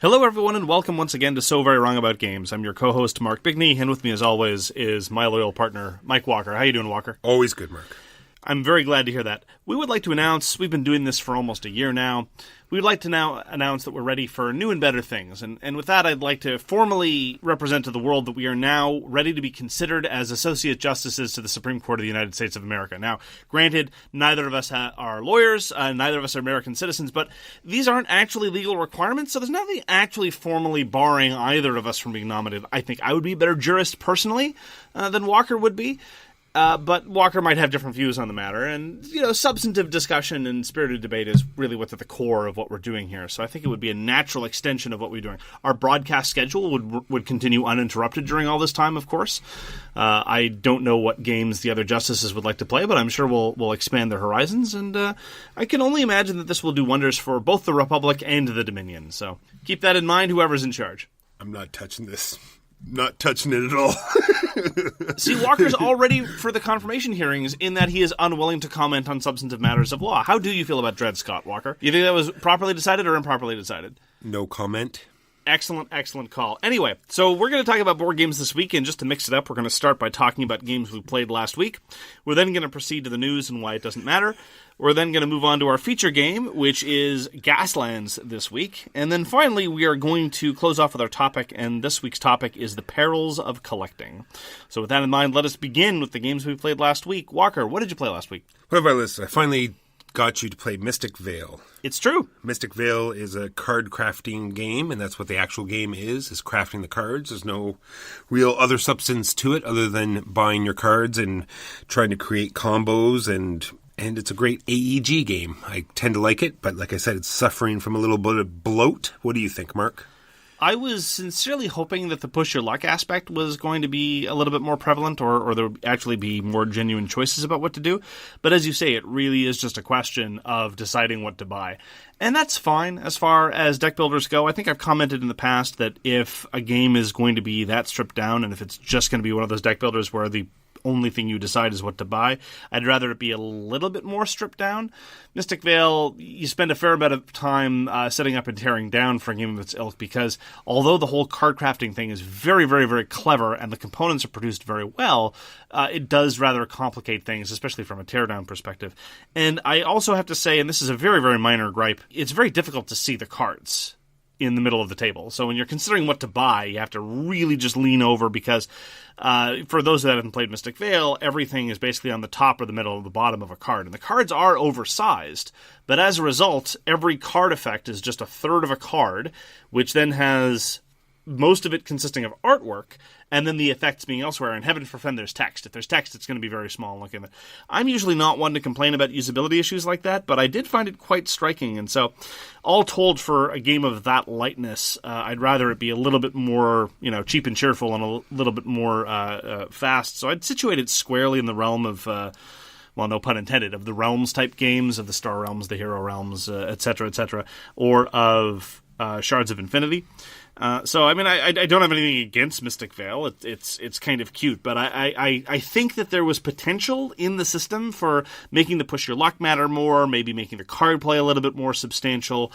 Hello everyone and welcome once again to So Very Wrong About Games. I'm your co-host Mark Bigney, and with me as always is my loyal partner Mike Walker. How you doing, Walker? Always good, Mark. I'm very glad to hear that. We would like to announce, we've been doing this for almost a year now, we would like to now announce that we're ready for new and better things. And with that, I'd like to formally represent to the world that we are now ready to be considered as Associate Justices to the Supreme Court of the United States of America. Now, granted, neither of us are lawyers, neither of us are American citizens, but these aren't actually legal requirements, so there's nothing actually formally barring either of us from being nominated. I think I would be a better jurist personally than Walker would be. But Walker might have different views on the matter, and, substantive discussion and spirited debate is really what's at the core of what we're doing here, so I think it would be a natural extension of what we're doing. Our broadcast schedule would continue uninterrupted during all this time, of course. I don't know what games the other justices would like to play, but I'm sure we'll expand their horizons, and I can only imagine that this will do wonders for both the Republic and the Dominion, so keep that in mind, whoever's in charge. I'm not touching this. Not touching it at all. See, Walker's all ready for the confirmation hearings in that he is unwilling to comment on substantive matters of law. How do you feel about Dred Scott, Walker? You think that was properly decided or improperly decided? No comment. Excellent call. Anyway, so we're going to talk about board games this week, and just to mix it up, we're going to start by talking about games we played last week. We're then going to proceed to the news and why it doesn't matter. We're then going to move on to our feature game, which is Gaslands this week. And then finally, we are going to close off with our topic, and this week's topic is the Perils of Collecting. So with that in mind, let us begin with the games we played last week. Walker, what did you play last week? What have I listed? I finally got you to play Mystic Vale. It's true. Mystic Vale is a card crafting game, and that's what the actual game is crafting the cards. There's no real other substance to it other than buying your cards and trying to create combos, and it's a great AEG game. I tend to like it, but like I said, it's suffering from a little bit of bloat. What do you think, Mark? I was sincerely hoping that the push your luck aspect was going to be a little bit more prevalent, or there would actually be more genuine choices about what to do. But as you say, it really is just a question of deciding what to buy. And that's fine as far as deck builders go. I think I've commented in the past that if a game is going to be that stripped down, and if it's just going to be one of those deck builders where the only thing you decide is what to buy, I'd rather it be a little bit more stripped down. Mystic Vale, you spend a fair amount of time setting up and tearing down for a game of its ilk, because although the whole card crafting thing is very, very, very clever and the components are produced very well, it does rather complicate things, especially from a teardown perspective. And I also have to say, and this is a very, very minor gripe, it's very difficult to see the cards in the middle of the table. So when you're considering what to buy, you have to really just lean over, because for those that haven't played Mystic Vale, everything is basically on the top or the middle or the bottom of a card. And the cards are oversized, but as a result, every card effect is just a third of a card, which then has most of it consisting of artwork, and then the effects being elsewhere. And heaven forfend there's text. If there's text, it's going to be very small and looking at it. I'm usually not one to complain about usability issues like that, but I did find it quite striking. And so, all told, for a game of that lightness, I'd rather it be a little bit more, cheap and cheerful, and a little bit more fast. So I'd situate it squarely in the realm of, well, no pun intended, of the Realms type games, of the Star Realms, the Hero Realms, etc., or of Shards of Infinity. So, I mean, I don't have anything against Mystic Vale. It's kind of cute, but I think that there was potential in the system for making the push your luck matter more, maybe making the card play a little bit more substantial.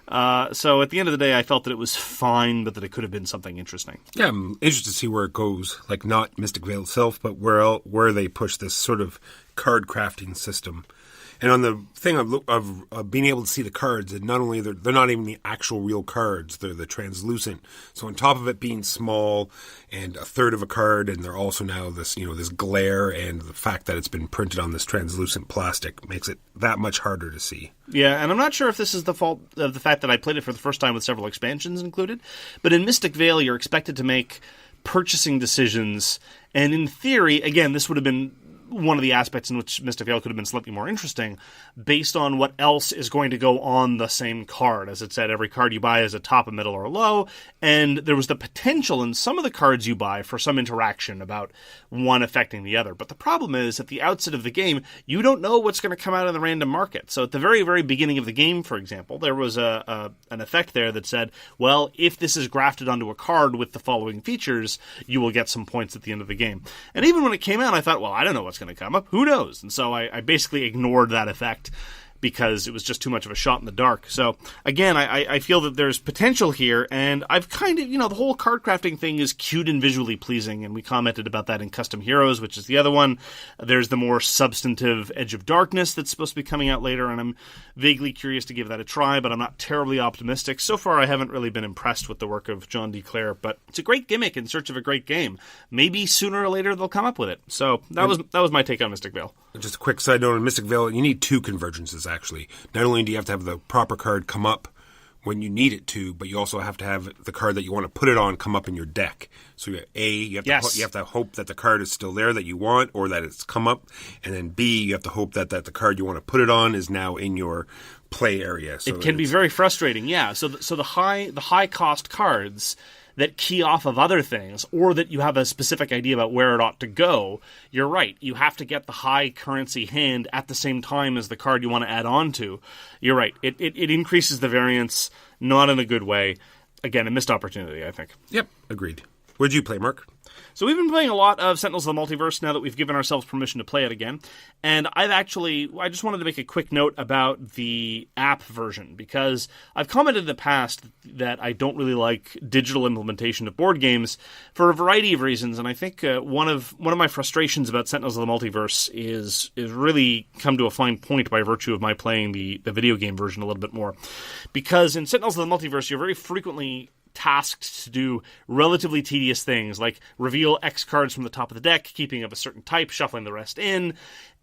So at the end of the day, I felt that it was fine, but that it could have been something interesting. Yeah, I'm interested to see where it goes. Like, not Mystic Vale itself, but where they push this sort of card crafting system. And on the thing of being able to see the cards, and not only they're not even the actual real cards, they're the translucent. So on top of it being small and a third of a card, and they're also now this glare, and the fact that it's been printed on this translucent plastic makes it that much harder to see. Yeah, and I'm not sure if this is the fault of the fact that I played it for the first time with several expansions included, but in Mystic Vale, you're expected to make purchasing decisions, and in theory, again, this would have been one of the aspects in which Mystic Vale could have been slightly more interesting, based on what else is going to go on the same card. As it said, every card you buy is a top, a middle, or a low, and there was the potential in some of the cards you buy for some interaction about one affecting the other. But the problem is, at the outset of the game, you don't know what's going to come out of the random market. So at the very, very beginning of the game, for example, there was an effect there that said, well, if this is grafted onto a card with the following features, you will get some points at the end of the game. And even when it came out, I thought, well, I don't know what's going to come up. Who knows? And so I basically ignored that effect. because it was just too much of a shot in the dark. So, again, I feel that there's potential here, and I've kind of, the whole card crafting thing is cute and visually pleasing, and we commented about that in Custom Heroes, which is the other one. There's the more substantive Edge of Darkness that's supposed to be coming out later, and I'm vaguely curious to give that a try, but I'm not terribly optimistic. So far, I haven't really been impressed with the work of John D. Clair, but it's a great gimmick in search of a great game. Maybe sooner or later they'll come up with it. So that was my take on Mystic Vale. Just a quick side note on Mystic Vale, you need 2 convergences, actually. Not only do you have to have the proper card come up when you need it to, but you also have to have the card that you want to put it on come up in your deck. So you have to hope that the card is still there that you want, or that it's come up, and then B, you have to hope that the card you want to put it on is now in your play area. So it can be very frustrating, yeah. So the high cost cards that key off of other things, or that you have a specific idea about where it ought to go, you're right. You have to get the high currency hand at the same time as the card you want to add on to. You're right. It increases the variance, not in a good way. Again, a missed opportunity, I think. Yep, agreed. What did you play, Mark? So we've been playing a lot of Sentinels of the Multiverse now that we've given ourselves permission to play it again. And I just wanted to make a quick note about the app version, because I've commented in the past that I don't really like digital implementation of board games for a variety of reasons. And I think one of my frustrations about Sentinels of the Multiverse is really come to a fine point by virtue of my playing the video game version a little bit more. Because in Sentinels of the Multiverse, you're very frequently tasked to do relatively tedious things like reveal X cards from the top of the deck, keeping of a certain type, shuffling the rest in,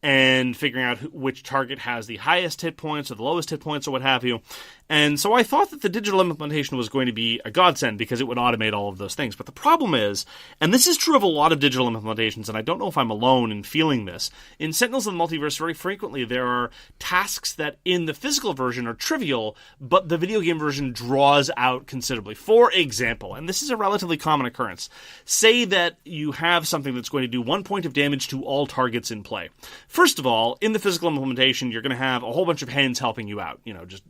and figuring out which target has the highest hit points or the lowest hit points or what have you. And so I thought that the digital implementation was going to be a godsend because it would automate all of those things. But the problem is, and this is true of a lot of digital implementations, and I don't know if I'm alone in feeling this, in Sentinels of the Multiverse, very frequently there are tasks that in the physical version are trivial, but the video game version draws out considerably. For example, and this is a relatively common occurrence, say that you have something that's going to do 1 point of damage to all targets in play. First of all, in the physical implementation, you're going to have a whole bunch of hands helping you out, just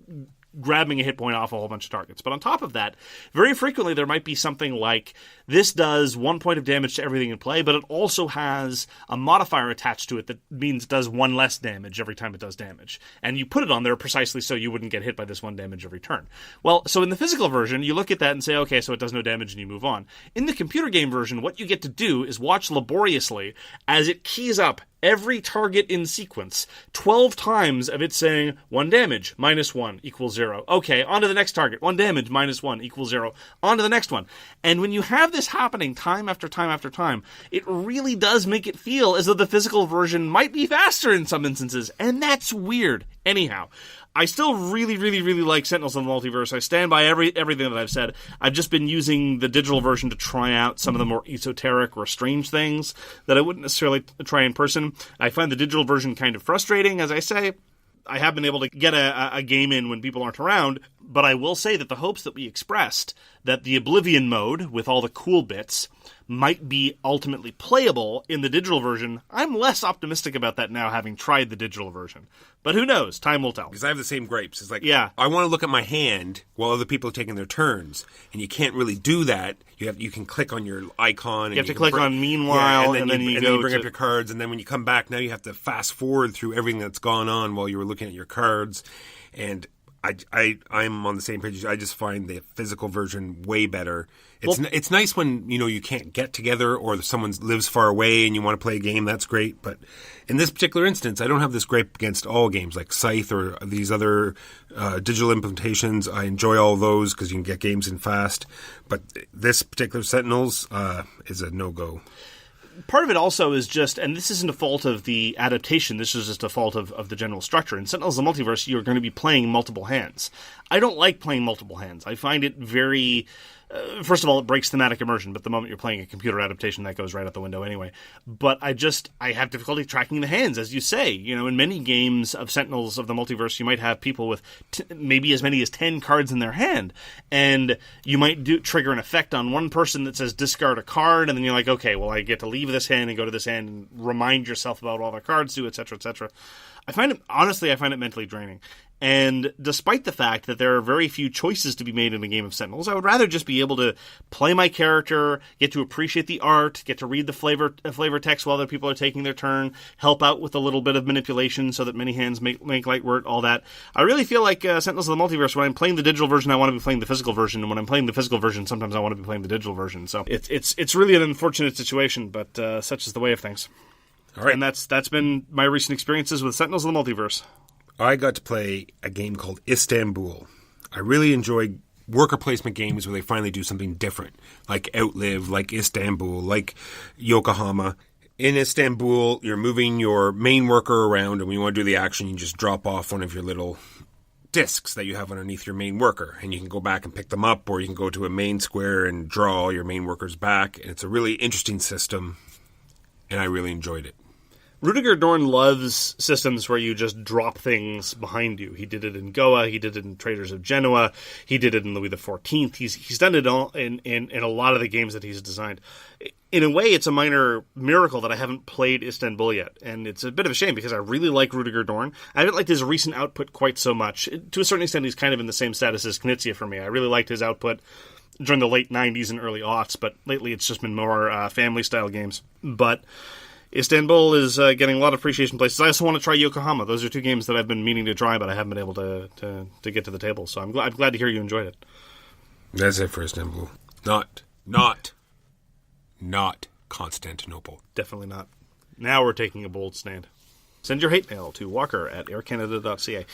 grabbing a hit point off a whole bunch of targets. But on top of that, very frequently there might be something like, this does 1 point of damage to everything in play, but it also has a modifier attached to it that means it does 1 less damage every time it does damage. And you put it on there precisely so you wouldn't get hit by this 1 damage every turn. Well, so in the physical version, you look at that and say, okay, so it does no damage, and you move on. In the computer game version, what you get to do is watch laboriously as it keys up every target in sequence 12 times of it saying 1 damage, -1 equals 0. Okay, on to the next target. 1 damage, -1 equals 0. On to the next one. And when you have this happening time after time after time, it really does make it feel as though the physical version might be faster in some instances. And that's weird. Anyhow, I still really, really, really like Sentinels of the Multiverse. I stand by everything that I've said. I've just been using the digital version to try out some of the more esoteric or strange things that I wouldn't necessarily try in person. I find the digital version kind of frustrating, as I say. I have been able to get a game in when people aren't around, but I will say that the hopes that we expressed, that the Oblivion mode, with all the cool bits, might be ultimately playable in the digital version, I'm less optimistic about that now, having tried the digital version. But who knows? Time will tell. Because I have the same gripes. It's like, yeah, I want to look at my hand while other people are taking their turns, and you can't really do that. You can click on your icon. You have to click on Meanwhile, and then you bring up your cards, and then when you come back, now you have to fast forward through everything that's gone on while you were looking at your cards. And I'm on the same page. I just find the physical version way better. It's nice when you can't get together or someone lives far away and you want to play a game. That's great. But in this particular instance, I don't have this gripe against all games like Scythe or these other digital implementations. I enjoy all those because you can get games in fast. But this particular Sentinels is a no-go. Part of it also is just, and this isn't a fault of the adaptation, this is just a fault of the general structure. In Sentinels of the Multiverse, you're going to be playing multiple hands. I don't like playing multiple hands. I find it very... first of all, it breaks thematic immersion, but the moment you're playing a computer adaptation, that goes right out the window anyway. But I have difficulty tracking the hands, as you say. In many games of Sentinels of the Multiverse, you might have people with maybe as many as 10 cards in their hand, and you might trigger an effect on one person that says discard a card, and then you're like, okay, well, I get to leave this hand and go to this hand and remind yourself about what all the cards do, etc., etc. I find it mentally draining. And despite the fact that there are very few choices to be made in a game of Sentinels, I would rather just be able to play my character, get to appreciate the art, get to read the flavor text while other people are taking their turn, help out with a little bit of manipulation so that many hands make light work, all that. I really feel like Sentinels of the Multiverse, when I'm playing the digital version, I want to be playing the physical version, and when I'm playing the physical version, sometimes I want to be playing the digital version. So it's really an unfortunate situation, but such is the way of things. All right. And that's been my recent experiences with Sentinels of the Multiverse. I got to play a game called Istanbul. I really enjoy worker placement games where they finally do something different, like Outlive, like Istanbul, like Yokohama. In Istanbul, you're moving your main worker around, and when you want to do the action, you just drop off one of your little discs that you have underneath your main worker, and you can go back and pick them up, or you can go to a main square and draw all your main workers back. And it's a really interesting system, and I really enjoyed it. Rudiger Dorn loves systems where you just drop things behind you. He did it in Goa. He did it in Traders of Genoa. He did it in Louis XIV. He's done it all in a lot of the games that he's designed. In a way, it's a minor miracle that I haven't played Istanbul yet, and it's a bit of a shame because I really like Rudiger Dorn. I haven't liked his recent output quite so much. To a certain extent, he's kind of in the same status as Ignacy for me. I really liked his output during the late 90s and early aughts, but lately it's just been more family-style games. But Istanbul is getting a lot of appreciation places. I also want to try Yokohama. Those are two games that I've been meaning to try, but I haven't been able to get to the table. So I'm glad to hear you enjoyed it. That's it for Istanbul. Not Constantinople. Definitely not. Now we're taking a bold stand. Send your hate mail to walker@aircanada.ca.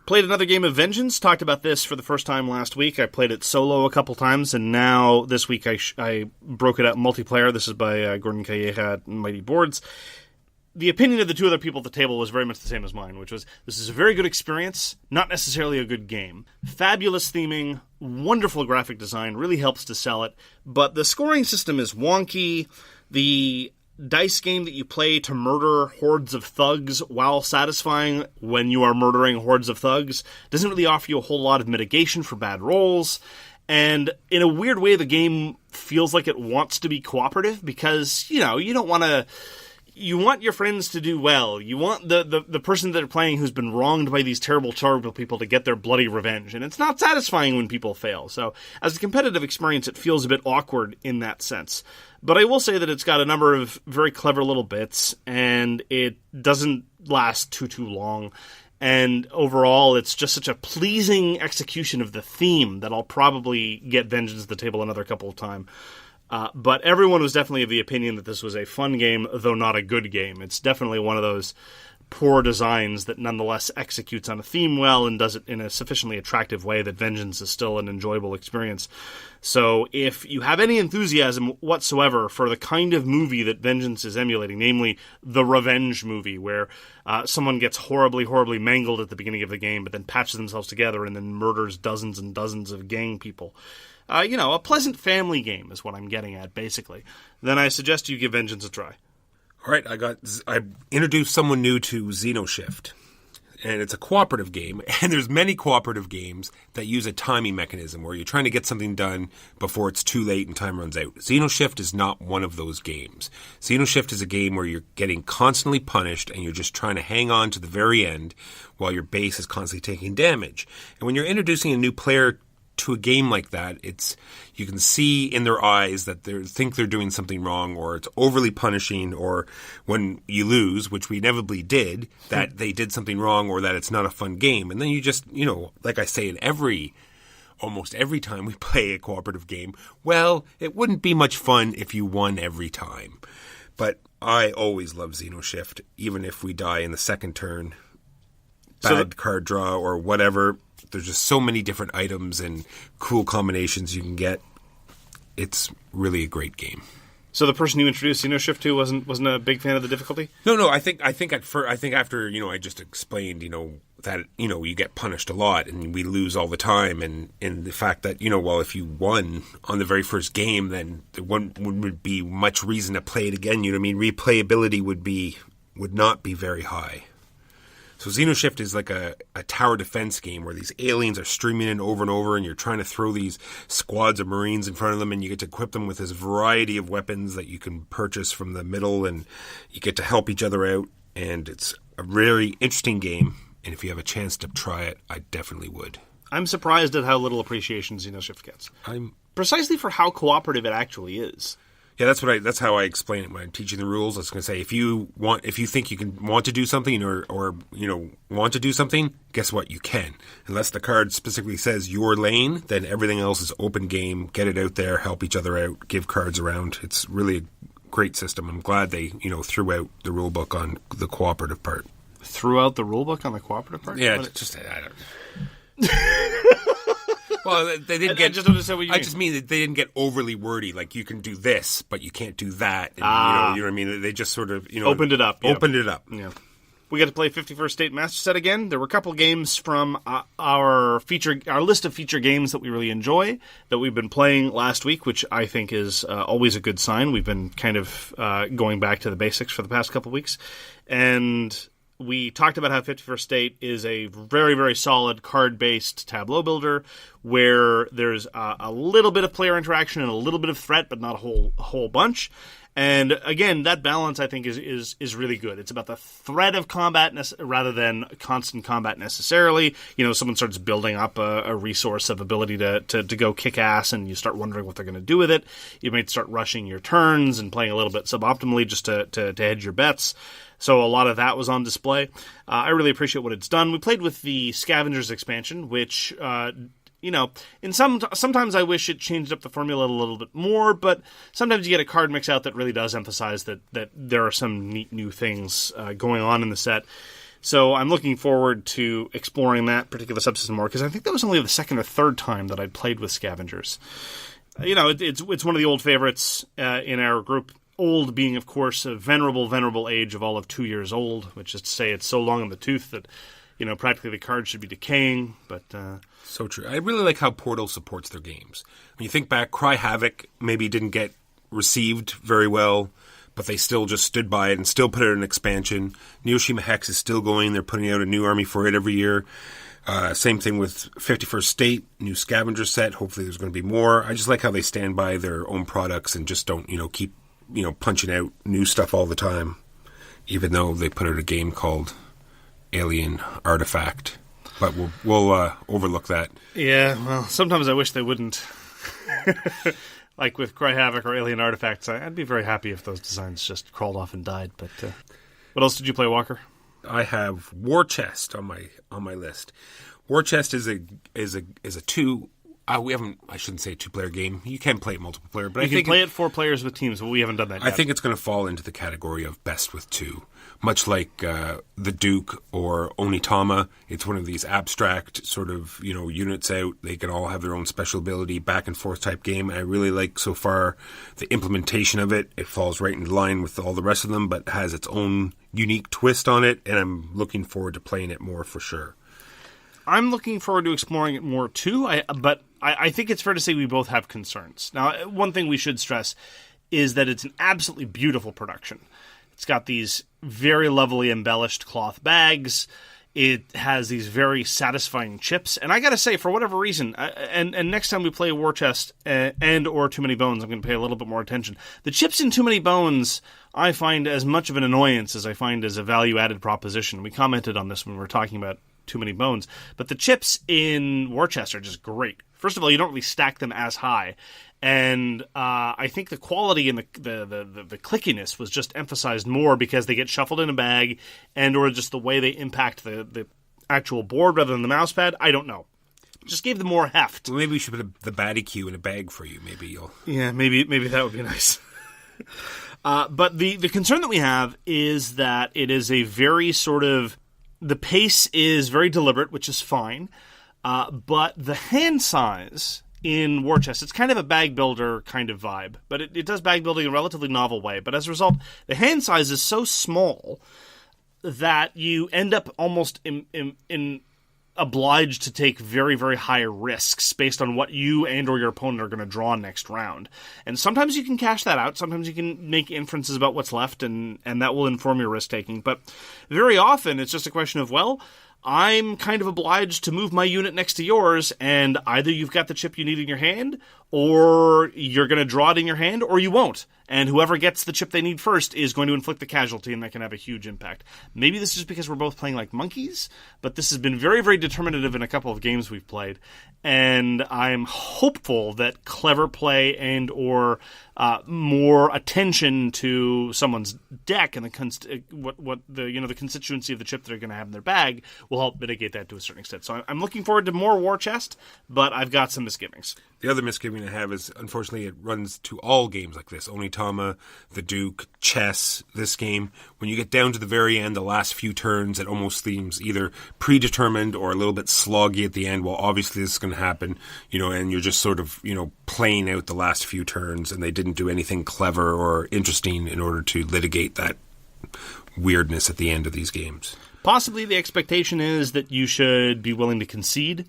Played another game of Vengeance. Talked about this for the first time last week. I played it solo a couple times, and now this week I broke it out in multiplayer. This is by Gordon Calleja at Mighty Boards. The opinion of the two other people at the table was very much the same as mine, which was, this is a very good experience, not necessarily a good game. Fabulous theming, wonderful graphic design, really helps to sell it, but the scoring system is wonky. The dice game that you play to murder hordes of thugs while satisfying when you are murdering hordes of thugs doesn't really offer you a whole lot of mitigation for bad rolls. And in a weird way, the game feels like it wants to be cooperative because, you don't want to... You want your friends to do well. You want the person that are playing who's been wronged by these terrible people to get their bloody revenge. And it's not satisfying when people fail. So as a competitive experience, it feels a bit awkward in that sense. But I will say that it's got a number of very clever little bits, and it doesn't last too long. And overall, it's just such a pleasing execution of the theme that I'll probably get Vengeance to the table another couple of times. But everyone was definitely of the opinion that this was a fun game, though not a good game. It's definitely one of those poor designs that nonetheless executes on a theme well and does it in a sufficiently attractive way that Vengeance is still an enjoyable experience. So if you have any enthusiasm whatsoever for the kind of movie that Vengeance is emulating, namely the revenge movie, where someone gets horribly, horribly mangled at the beginning of the game, but then patches themselves together and then murders dozens and dozens of gang people, a pleasant family game is what I'm getting at, basically, then I suggest you give Vengeance a try. All right, I introduced someone new to XenoShyft, and it's a cooperative game, and there's many cooperative games that use a timing mechanism where you're trying to get something done before it's too late and time runs out. XenoShyft is not one of those games. XenoShyft is a game where you're getting constantly punished and you're just trying to hang on to the very end while your base is constantly taking damage. And when you're introducing a new player to a game like that, you can see in their eyes that they think they're doing something wrong, or it's overly punishing, or when you lose, which we inevitably did, that they did something wrong, or that it's not a fun game. And then you just, like I say almost every time we play a cooperative game, well, it wouldn't be much fun if you won every time. But I always love XenoShyft, even if we die in the second turn, bad card draw, or whatever. There's just so many different items and cool combinations you can get. It's really a great game. So the person you introduced XenoShyft to wasn't a big fan of the difficulty? No. I think after I just explained that you get punished a lot and we lose all the time, and the fact that if you won on the very first game, then there wouldn't be much reason to play it again. Replayability would not be very high. So XenoShyft is like a tower defense game where these aliens are streaming in over and over, and you're trying to throw these squads of Marines in front of them, and you get to equip them with this variety of weapons that you can purchase from the middle, and you get to help each other out, and it's a really interesting game, and if you have a chance to try it, I definitely would. I'm surprised at how little appreciation XenoShyft gets. Precisely for how cooperative it actually is. Yeah, that's how I explain it when I'm teaching the rules. I was going to say, if you think you want to do something or want to do something, guess what? You can. Unless the card specifically says your lane, then everything else is open game. Get it out there, help each other out, give cards around. It's really a great system. I'm glad they, threw out the rule book on the cooperative part. Threw out the rule book on the cooperative part? Yeah, I don't. Well, they didn't get. I just understand what you mean. I just mean that they didn't get overly wordy. Like, you can do this, but you can't do that. And, you know what I mean. They just sort of opened it up. Opened it up. Yeah. We got to play 51st State Master Set again. There were a couple games from our list of feature games that we really enjoy that we've been playing last week, which I think is always a good sign. We've been kind of going back to the basics for the past couple weeks, and we talked about how 51st State is a very, very solid card-based tableau builder where there's a little bit of player interaction and a little bit of threat, but not a whole bunch. And again, that balance I think is really good. It's about the threat of combat rather than constant combat necessarily. Someone starts building up a resource of ability to go kick ass, and you start wondering what they're going to do with it. You might start rushing your turns and playing a little bit suboptimally just to hedge your bets. So a lot of that was on display. I really appreciate what it's done. We played with the Scavengers expansion, which sometimes I wish it changed up the formula a little bit more, but sometimes you get a card mix out that really does emphasize that there are some neat new things going on in the set. So I'm looking forward to exploring that particular subsystem more, because I think that was only the second or third time that I'd played with Scavengers. It's one of the old favorites in our group. Old being, of course, a venerable age of all of 2 years old, which is to say it's so long in the tooth that, practically the card should be decaying, but... So true. I really like how Portal supports their games. When you think back, Cry Havoc maybe didn't get received very well, but they still just stood by it and still put out an expansion. Neoshima Hex is still going. They're putting out a new army for it every year. Same thing with 51st State, new Scavenger set. Hopefully there's going to be more. I just like how they stand by their own products and just don't, keep... punching out new stuff all the time, even though they put out a game called Alien Artifact. But we'll overlook that. Yeah, well, sometimes I wish they wouldn't. Like with Cry Havoc or Alien Artifacts, I'd be very happy if those designs just crawled off and died. But what else did you play, Walker? I have War Chest on my list. War Chest is a two. I shouldn't say a two-player game. You can play it multiple player, but I think play it 4 players with teams, but we haven't done that yet. I think it's going to fall into the category of best with two. Much like the Duke or Onitama, it's one of these abstract sort of, units out. They can all have their own special ability, back and forth type game. I really like so far the implementation of it. It falls right in line with all the rest of them, but has its own unique twist on it, and I'm looking forward to playing it more for sure. I'm looking forward to exploring it more too, but I think it's fair to say we both have concerns. Now, one thing we should stress is that it's an absolutely beautiful production. It's got these very lovely embellished cloth bags. It has these very satisfying chips. And I got to say, for whatever reason, and next time we play War Chest and or Too Many Bones, I'm going to pay a little bit more attention. The chips in Too Many Bones I find as much of an annoyance as I find as a value-added proposition. We commented on this when we were talking about Too Many Bones. But the chips in War Chest are just great. First of all, you don't really stack them as high. And I think the quality and the clickiness was just emphasized more because they get shuffled in a bag and or just the way they impact the actual board rather than the mouse pad. I don't know. Just gave them more heft. Well, maybe we should put the baddie cue in a bag for you. Maybe you'll... Yeah, maybe that would be nice. But the concern that we have is that it is a very sort of... The pace is very deliberate, which is fine. But the hand size in War Chest, it's kind of a bag builder kind of vibe. But it does bag building in a relatively novel way. But as a result, the hand size is so small that you end up almost in obliged to take very, very high risks based on what you and or your opponent are going to draw next round. And sometimes you can cash that out. Sometimes you can make inferences about what's left, and that will inform your risk-taking. But very often, it's just a question of, well, I'm kind of obliged to move my unit next to yours, and either you've got the chip you need in your hand, or you're going to draw it in your hand, or you won't. And whoever gets the chip they need first is going to inflict the casualty, and that can have a huge impact. Maybe this is just because we're both playing like monkeys, but this has been very, very determinative in a couple of games we've played. And I'm hopeful that clever play and or more attention to someone's deck and the constituency of the chip they're going to have in their bag will help mitigate that to a certain extent. So I'm looking forward to more War Chest, but I've got some misgivings. The other misgiving I have is, unfortunately, it runs to all games like this. Onitama, the Duke, chess, this game. When you get down to the very end, the last few turns, it almost seems either predetermined or a little bit sloggy at the end. Well, obviously this is going to happen, and you're just sort of, playing out the last few turns, and they didn't do anything clever or interesting in order to litigate that weirdness at the end of these games. Possibly the expectation is that you should be willing to concede.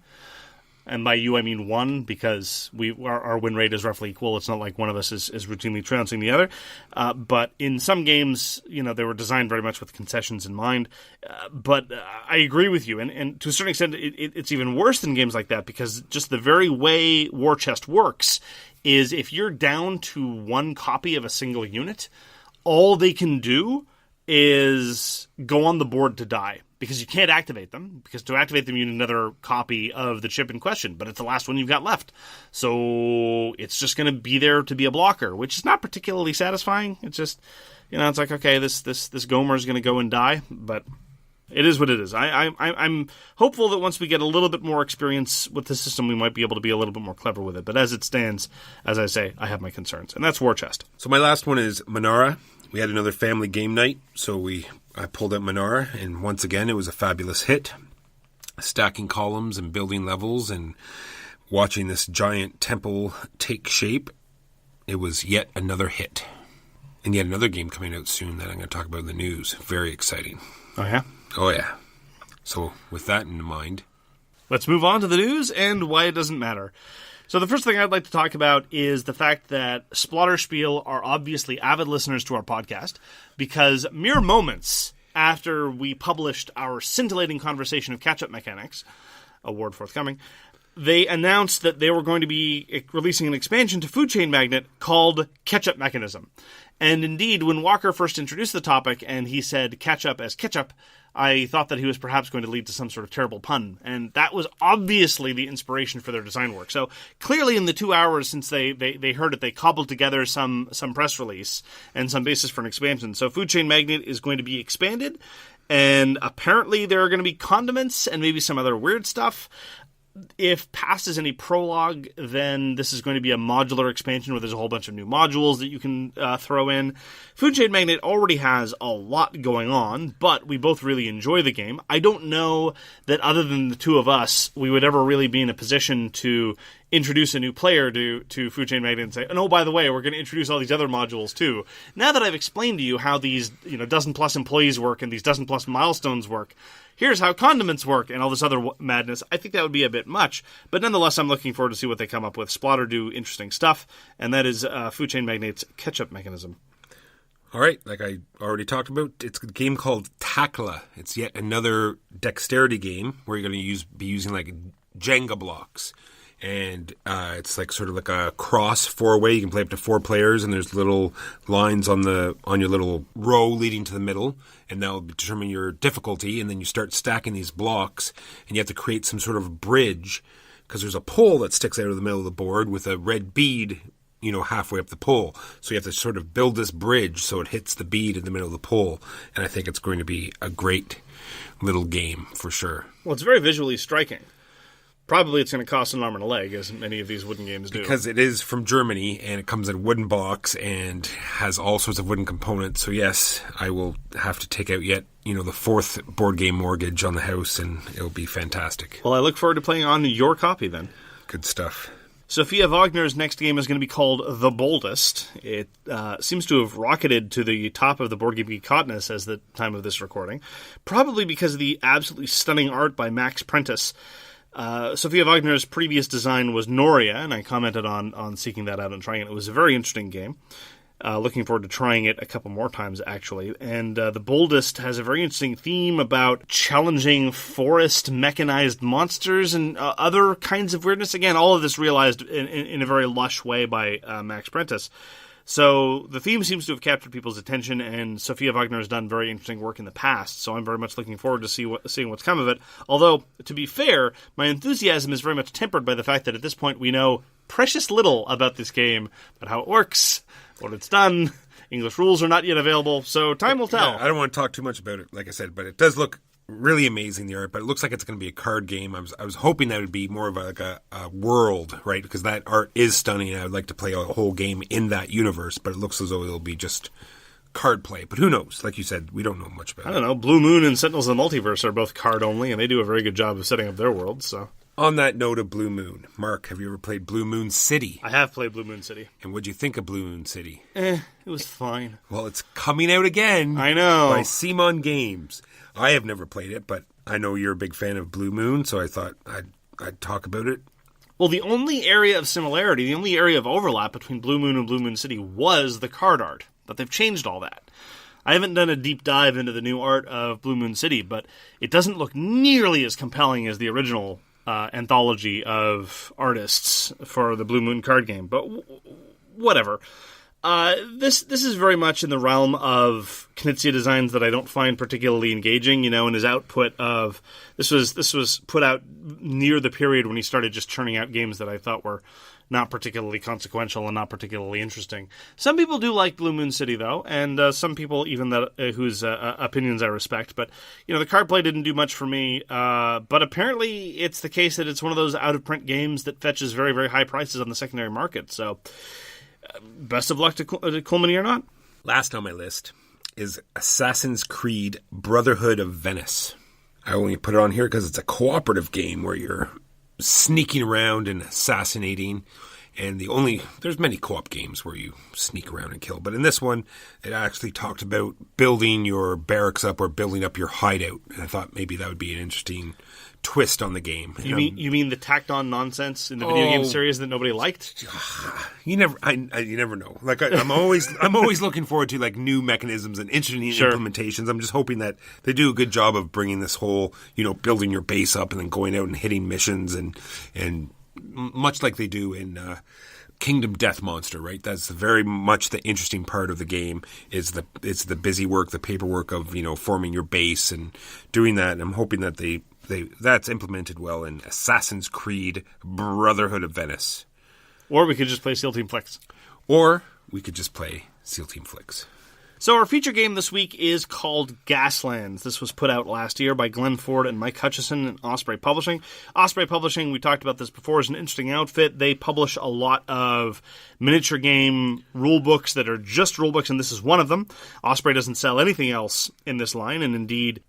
And by you, I mean one, because our win rate is roughly equal. It's not like one of us is routinely trouncing the other. But in some games, they were designed very much with concessions in mind. But I agree with you. And to a certain extent, it's even worse than games like that, because just the very way War Chest works is if you're down to one copy of a single unit, all they can do is go on the board to die. Because you can't activate them, because to activate them you need another copy of the chip in question, but it's the last one you've got left. So it's just going to be there to be a blocker, which is not particularly satisfying. It's just, it's like, okay, this Gomer is going to go and die, but it is what it is. I'm hopeful that once we get a little bit more experience with the system, we might be able to be a little bit more clever with it. But as it stands, as I say, I have my concerns, and that's War Chest. So my last one is Manara. We had another family game night, so I pulled out Manara, and once again, it was a fabulous hit. Stacking columns and building levels and watching this giant temple take shape, it was yet another hit. And yet another game coming out soon that I'm going to talk about in the news. Very exciting. Oh, yeah? Oh, yeah. So with that in mind, let's move on to the news and why it doesn't matter. So the first thing I'd like to talk about is the fact that Spiele are obviously avid listeners to our podcast, because mere moments after we published our scintillating conversation of catch-up mechanics, award forthcoming, they announced that they were going to be releasing an expansion to Food Chain Magnet called Ketchup Mechanism. And indeed, when Walker first introduced the topic and he said ketchup as ketchup, I thought that he was perhaps going to lead to some sort of terrible pun. And that was obviously the inspiration for their design work. So clearly in the 2 hours since they heard it, they cobbled together some press release and some basis for an expansion. So Food Chain Magnet is going to be expanded, and apparently there are going to be condiments and maybe some other weird stuff. If past is any prologue, then this is going to be a modular expansion where there's a whole bunch of new modules that you can throw in. Food Chain Magnet already has a lot going on, but we both really enjoy the game. I don't know that other than the two of us, we would ever really be in a position to introduce a new player to Food Chain Magnet and say, oh, by the way, we're going to introduce all these other modules too. Now that I've explained to you how these dozen-plus employees work and these dozen-plus milestones work, here's how condiments work and all this other madness, I think that would be a bit much. But nonetheless, I'm looking forward to see what they come up with. Splotter do interesting stuff, and that is Food Chain Magnet's catch-up mechanism. All right, like I already talked about, it's a game called Takla. It's yet another dexterity game where you're going to be using like Jenga blocks. And it's like sort of like a cross four-way. You can play up to 4 players, and there's little lines on your little row leading to the middle, and that'll determine your difficulty. And then you start stacking these blocks, and you have to create some sort of bridge, because there's a pole that sticks out of the middle of the board with a red bead, halfway up the pole. So you have to sort of build this bridge so it hits the bead in the middle of the pole. And I think it's going to be a great little game for sure. Well, it's very visually striking. Probably it's going to cost an arm and a leg, as many of these wooden games do. Because it is from Germany, and it comes in wooden blocks and has all sorts of wooden components. So yes, I will have to take out yet, the 4th board game mortgage on the house, and it'll be fantastic. Well, I look forward to playing on your copy then. Good stuff. Sophia Wagner's next game is going to be called The Boldest. It seems to have rocketed to the top of the Board Game Geek hotness as the time of this recording, probably because of the absolutely stunning art by Max Prentice. Sophia Wagner's previous design was Noria, and I commented on seeking that out and trying it. It was a very interesting game. Looking forward to trying it a couple more times, actually. And the Boldest has a very interesting theme about challenging forest mechanized monsters and other kinds of weirdness. Again, all of this realized in a very lush way by Max Prentice. So the theme seems to have captured people's attention, and Sophia Wagner has done very interesting work in the past, so I'm very much looking forward to seeing what's come of it. Although, to be fair, my enthusiasm is very much tempered by the fact that at this point we know precious little about this game, about how it works, what it's done. English rules are not yet available, so time will tell. Yeah, I don't want to talk too much about it, like I said, but it does look really amazing, the art, but it looks like it's going to be a card game. I was hoping that it would be more of a world, right? Because that art is stunning, and I would like to play a whole game in that universe, but it looks as though it'll be just card play. But who knows? Like you said, we don't know much about it. I don't know. Blue Moon and Sentinels of the Multiverse are both card only, and they do a very good job of setting up their worlds, so... On that note of Blue Moon, Mark, have you ever played Blue Moon City? I have played Blue Moon City. And what'd you think of Blue Moon City? It was fine. Well, it's coming out again. I know. By CMON Games. I have never played it, but I know you're a big fan of Blue Moon, so I thought I'd talk about it. Well, the only area of similarity, the only area of overlap between Blue Moon and Blue Moon City was the card art, but they've changed all that. I haven't done a deep dive into the new art of Blue Moon City, but it doesn't look nearly as compelling as the original anthology of artists for the Blue Moon card game, but whatever. This is very much in the realm of Knizia designs that I don't find particularly engaging, and his output of this was put out near the period when he started just churning out games that I thought were not particularly consequential and not particularly interesting. Some people do like Blue Moon City, though, and some people even that whose opinions I respect. But, the card play didn't do much for me. But apparently it's the case that it's one of those out-of-print games that fetches very, very high prices on the secondary market. So, best of luck to Coleman or not. Last on my list is Assassin's Creed Brotherhood of Venice. I only put it on here because it's a cooperative game where you're sneaking around and assassinating, and there's many co-op games where you sneak around and kill, but in this one it actually talked about building your barracks up or building up your hideout, and I thought maybe that would be an interesting twist on the game. You mean the tacked on nonsense in the video game series that nobody liked? You never know. Like I'm always looking forward to like new mechanisms and interesting implementations. I'm just hoping that they do a good job of bringing this whole, building your base up and then going out and hitting missions and much like they do in Kingdom Death Monster, right? That's very much the interesting part of the game is it's the busy work, the paperwork of, forming your base and doing that. And I'm hoping that that's implemented well in Assassin's Creed Brotherhood of Venice. Or we could just play SEAL Team Flicks. So our feature game this week is called Gaslands. This was put out last year by Glenn Ford and Mike Hutchison and Osprey Publishing. Osprey Publishing, we talked about this before, is an interesting outfit. They publish a lot of miniature game rule books that are just rule books, and this is one of them. Osprey doesn't sell anything else in this line, and indeed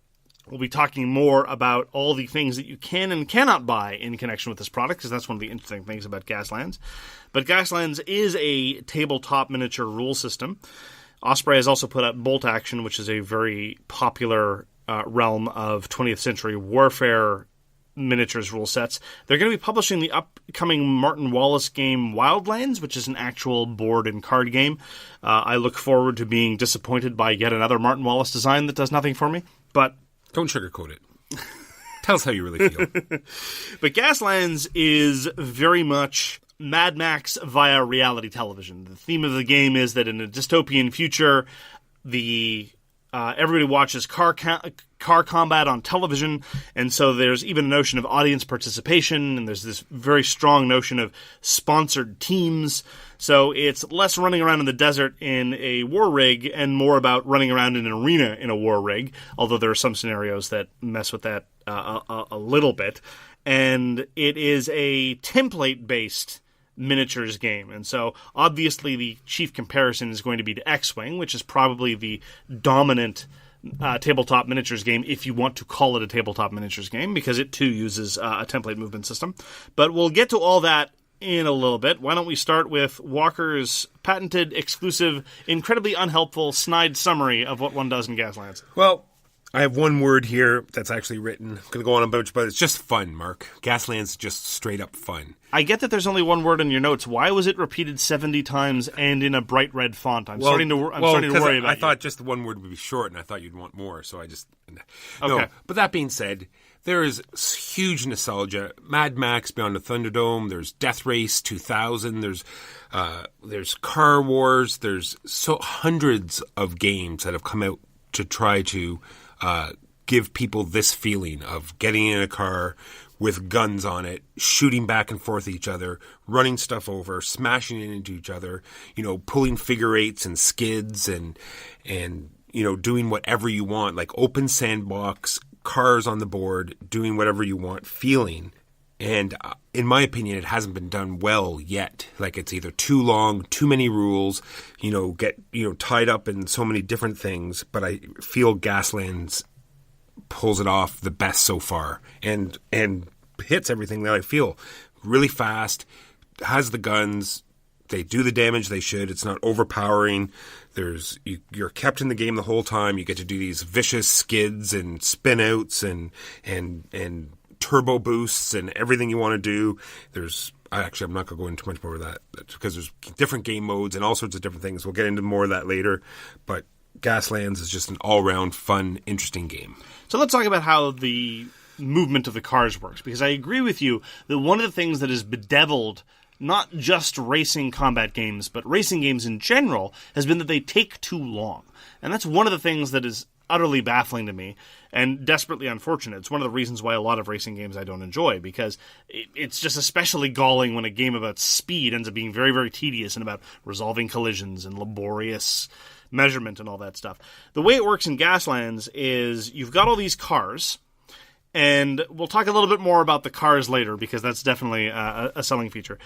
we'll be talking more about all the things that you can and cannot buy in connection with this product, because that's one of the interesting things about Gaslands. But Gaslands is a tabletop miniature rule system. Osprey has also put out Bolt Action, which is a very popular realm of 20th century warfare miniatures rule sets. They're going to be publishing the upcoming Martin Wallace game Wildlands, which is an actual board and card game. I look forward to being disappointed by yet another Martin Wallace design that does nothing for me, but don't sugarcoat it. Tell us how you really feel. But Gaslands is very much Mad Max via reality television. The theme of the game is that in a dystopian future, everybody watches car combat on television, and so there's even a notion of audience participation, and there's this very strong notion of sponsored teams. So it's less running around in the desert in a war rig and more about running around in an arena in a war rig, although there are some scenarios that mess with that a little bit. And it is a template-based miniatures game, and so obviously the chief comparison is going to be to X-Wing, which is probably the dominant tabletop miniatures game, if you want to call it a tabletop miniatures game, because it too uses a template movement system. But we'll get to all that in a little bit. Why don't we start with Walker's patented, exclusive, incredibly unhelpful, snide summary of what one does in Gaslands? Well, I have one word here that's actually written. I'm going to go on a bunch, but it's just fun, Mark. Gaslands just straight up fun. I get that there's only one word in your notes. Why was it repeated 70 times and in a bright red font? I'm starting to worry about I thought just the one word would be short, and I thought you'd want more, so I just... Okay. No, but that being said, there is huge nostalgia. Mad Max Beyond the Thunderdome, there's Death Race 2000, there's Car Wars, there's hundreds of games that have come out to try to give people this feeling of getting in a car with guns on it, shooting back and forth at each other, running stuff over, smashing it into each other, pulling figure eights and skids and doing whatever you want, like open sandbox, cars on the board, doing whatever you want, feeling. And in my opinion, it hasn't been done well yet. Like, it's either too long, too many rules, get tied up in so many different things. But I feel Gaslands pulls it off the best so far, and hits everything that I feel. Really fast, has the guns, they do the damage they should. It's not overpowering. You're kept in the game the whole time. You get to do these vicious skids and spin outs and turbo boosts and everything you want to do. I'm not going to go into too much more of that because there's different game modes and all sorts of different things. We'll get into more of that later. But Gaslands is just an all-round fun, interesting game. So let's talk about how the movement of the cars works, because I agree with you that one of the things that has bedeviled not just racing combat games, but racing games in general, has been that they take too long. And that's one of the things that is utterly baffling to me and desperately unfortunate. It's one of the reasons why a lot of racing games I don't enjoy, because it's just especially galling when a game about speed ends up being very, very tedious and about resolving collisions and laborious measurement and all that stuff. The way it works in Gaslands is you've got all these cars, and we'll talk a little bit more about the cars later, because that's definitely a selling feature.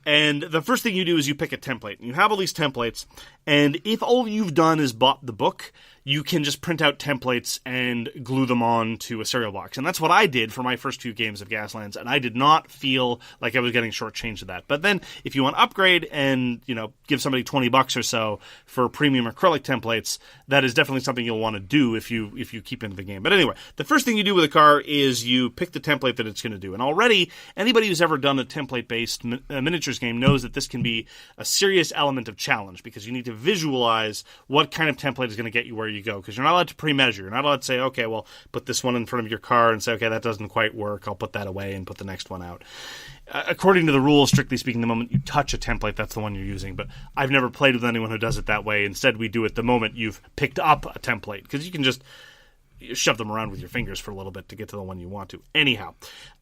And the first thing you do is you pick a template. And you have all these templates, and if all you've done is bought the book, you can just print out templates and glue them on to a cereal box. And that's what I did for my first few games of Gaslands, and I did not feel like I was getting shortchanged of that. But then, if you want to upgrade and, give somebody $20 or so for premium acrylic templates, that is definitely something you'll want to do if you keep into the game. But anyway, the first thing you do with a car is you pick the template that it's going to do. And already, anybody who's ever done a template-based miniatures game knows that this can be a serious element of challenge, because you need to visualize what kind of template is going to get you where you go, because you're not allowed to pre-measure. You're not allowed to say, okay, well, put this one in front of your car and say, okay, that doesn't quite work, I'll put that away and put the next one out. According to the rules, strictly speaking, the moment you touch a template, that's the one you're using. But I've never played with anyone who does it that way. Instead, we do it the moment you've picked up a template, because you can just shove them around with your fingers for a little bit to get to the one you want to. Anyhow,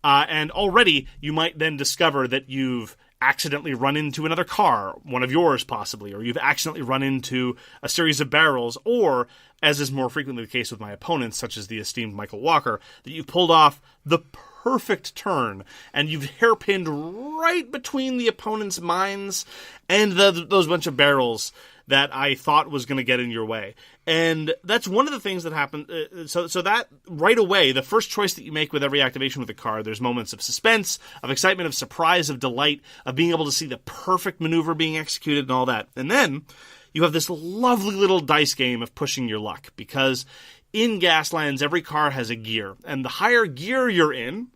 and already you might then discover that you've accidentally run into another car, one of yours possibly, or you've accidentally run into a series of barrels, or, as is more frequently the case with my opponents, such as the esteemed Michael Walker, that you've pulled off the perfect turn, and you've hairpinned right between the opponent's minds and those bunch of barrels that I thought was going to get in your way. And that's one of the things that happened. So that right away, the first choice that you make with every activation with the car, there's moments of suspense, of excitement, of surprise, of delight, of being able to see the perfect maneuver being executed and all that. And then you have this lovely little dice game of pushing your luck, because in Gaslands, every car has a gear, and the higher gear you're in,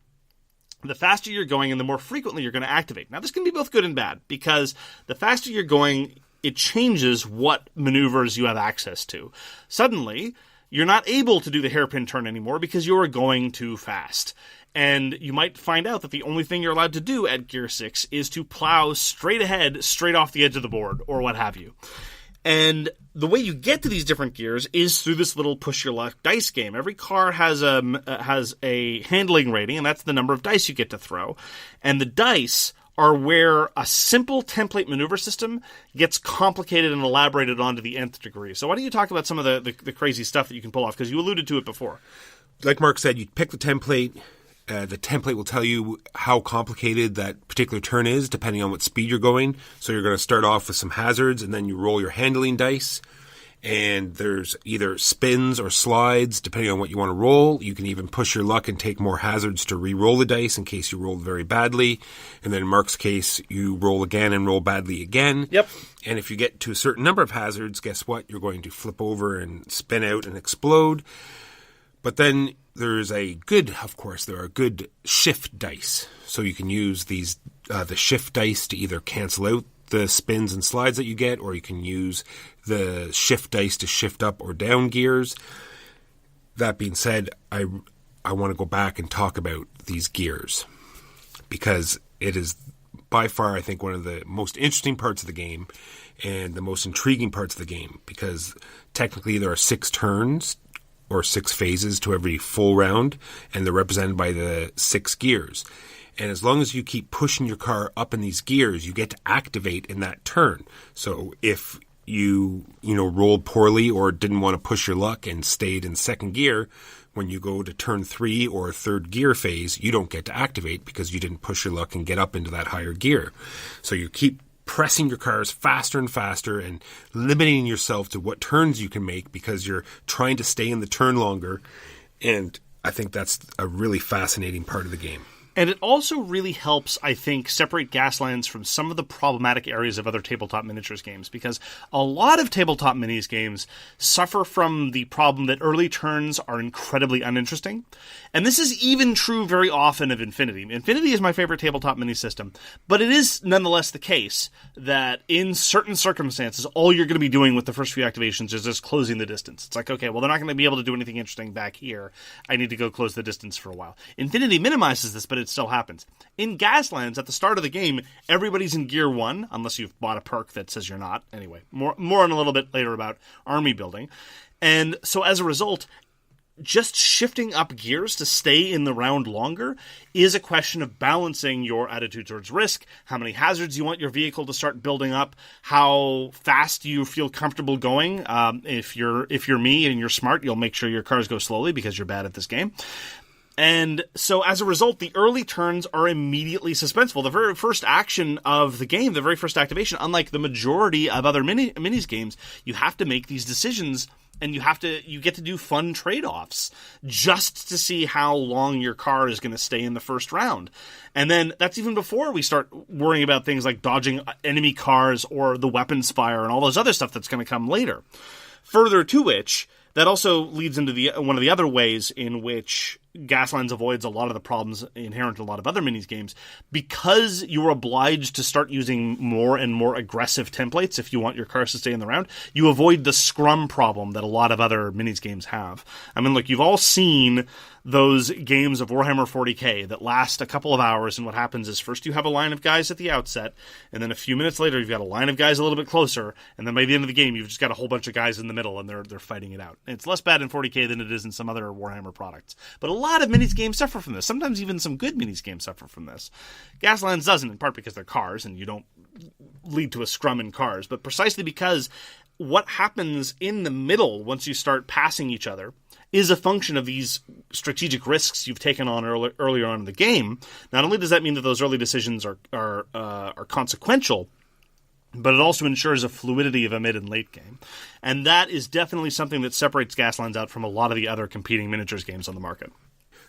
the faster you're going and the more frequently you're going to activate. Now, this can be both good and bad, because the faster you're going, it changes what maneuvers you have access to. Suddenly, you're not able to do the hairpin turn anymore because you're going too fast. And you might find out that the only thing you're allowed to do at Gear 6 is to plow straight ahead, straight off the edge of the board, or what have you. And the way you get to these different gears is through this little push your luck dice game. Every car has a handling rating, and that's the number of dice you get to throw. And the dice are where a simple template maneuver system gets complicated and elaborated on to the nth degree. So why don't you talk about some of the crazy stuff that you can pull off, because you alluded to it before. Like Mark said, you pick the template. The template will tell you how complicated that particular turn is, depending on what speed you're going. So you're going to start off with some hazards, and then you roll your handling dice. And there's either spins or slides, depending on what you want to roll. You can even push your luck and take more hazards to re-roll the dice in case you rolled very badly. And then in Mark's case, you roll again and roll badly again. Yep. And if you get to a certain number of hazards, guess what? You're going to flip over and spin out and explode. But then there are good shift dice. So you can use these the shift dice to either cancel out the spins and slides that you get, or you can use the shift dice to shift up or down gears. That being said, I want to go back and talk about these gears, because it is by far, I think, one of the most interesting parts of the game and the most intriguing parts of the game, because technically there are 6 turns or 6 phases to every full round, and they're represented by the 6 gears. And as long as you keep pushing your car up in these gears, you get to activate in that turn. So if you rolled poorly or didn't want to push your luck and stayed in second gear, when you go to turn 3 or third gear phase, you don't get to activate because you didn't push your luck and get up into that higher gear. So you keep pressing your cars faster and faster and limiting yourself to what turns you can make because you're trying to stay in the turn longer. And I think that's a really fascinating part of the game. And it also really helps, I think, separate Gaslands from some of the problematic areas of other tabletop miniatures games, because a lot of tabletop minis games suffer from the problem that early turns are incredibly uninteresting. And this is even true very often of Infinity. Infinity is my favorite tabletop mini system, but it is nonetheless the case that in certain circumstances, all you're going to be doing with the first few activations is just closing the distance. It's like, okay, well, they're not going to be able to do anything interesting back here. I need to go close the distance for a while. Infinity minimizes this, but it still happens. In Gaslands, at the start of the game, everybody's in gear 1, unless you've bought a perk that says you're not. Anyway, more on a little bit later about army building. And so as a result, just shifting up gears to stay in the round longer is a question of balancing your attitude towards risk, how many hazards you want your vehicle to start building up, how fast you feel comfortable going. If you're me and you're smart, you'll make sure your cars go slowly because you're bad at this game. And so as a result, the early turns are immediately suspenseful. The very first action of the game, the very first activation, unlike the majority of other minis games, you have to make these decisions, and you get to do fun trade-offs just to see how long your car is going to stay in the first round. And then that's even before we start worrying about things like dodging enemy cars or the weapons fire and all those other stuff that's going to come later. Further to which, that also leads into one of the other ways in which Gaslands avoids a lot of the problems inherent in a lot of other minis games. Because you're obliged to start using more and more aggressive templates if you want your cars to stay in the round, you avoid the scrum problem that a lot of other minis games have. I mean, look, you've all seen those games of Warhammer 40k that last a couple of hours, and what happens is first you have a line of guys at the outset, and then a few minutes later you've got a line of guys a little bit closer, and then by the end of the game you've just got a whole bunch of guys in the middle, and they're fighting it out. And it's less bad in 40k than it is in some other Warhammer products. But a lot of minis games suffer from this. Sometimes even some good minis games suffer from this. Gaslands doesn't, in part because they're cars, and you don't lead to a scrum in cars, but precisely because what happens in the middle once you start passing each other is a function of these strategic risks you've taken on earlier on in the game. Not only does that mean that those early decisions are consequential, but it also ensures a fluidity of a mid and late game. And that is definitely something that separates Gaslands out from a lot of the other competing miniatures games on the market.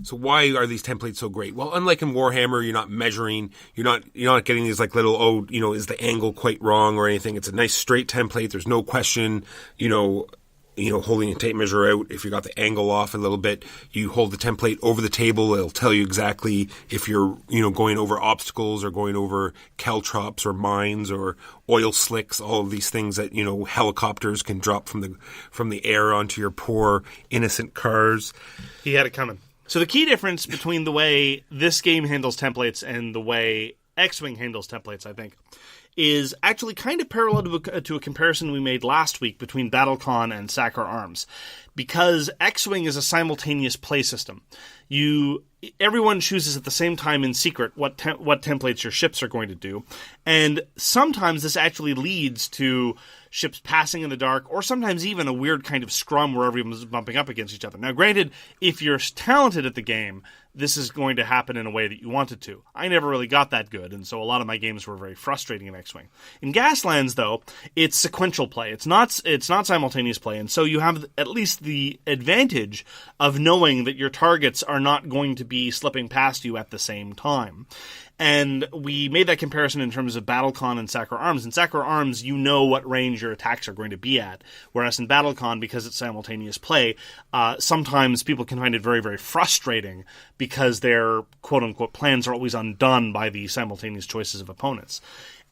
So why are these templates so great? Well, unlike in Warhammer, you're not measuring, you're not getting these like little, is the angle quite wrong or anything. It's a nice straight template. There's no question, holding a tape measure out. If you got the angle off a little bit, you hold the template over the table. It'll tell you exactly if you're, going over obstacles or going over caltrops or mines or oil slicks, all of these things that, helicopters can drop from the air onto your poor innocent cars. He had it coming. So the key difference between the way this game handles templates and the way X-Wing handles templates, I think, is actually kind of parallel to a comparison we made last week between BattleCon and Sakar Arms. Because X-Wing is a simultaneous play system. Everyone chooses at the same time in secret what templates your ships are going to do. And sometimes this actually leads to ships passing in the dark, or sometimes even a weird kind of scrum where everyone's bumping up against each other. Now, granted, if you're talented at the game, this is going to happen in a way that you want it to. I never really got that good, and so a lot of my games were very frustrating in X-Wing. In Gaslands, though, it's sequential play. It's not simultaneous play, and so you have at least the advantage of knowing that your targets are not going to be slipping past you at the same time. And we made that comparison in terms of BattleCon and Sacro Arms. In Sacro Arms, you know what range your attacks are going to be at. Whereas in BattleCon, because it's simultaneous play, sometimes people can find it very, very frustrating because their quote-unquote plans are always undone by the simultaneous choices of opponents.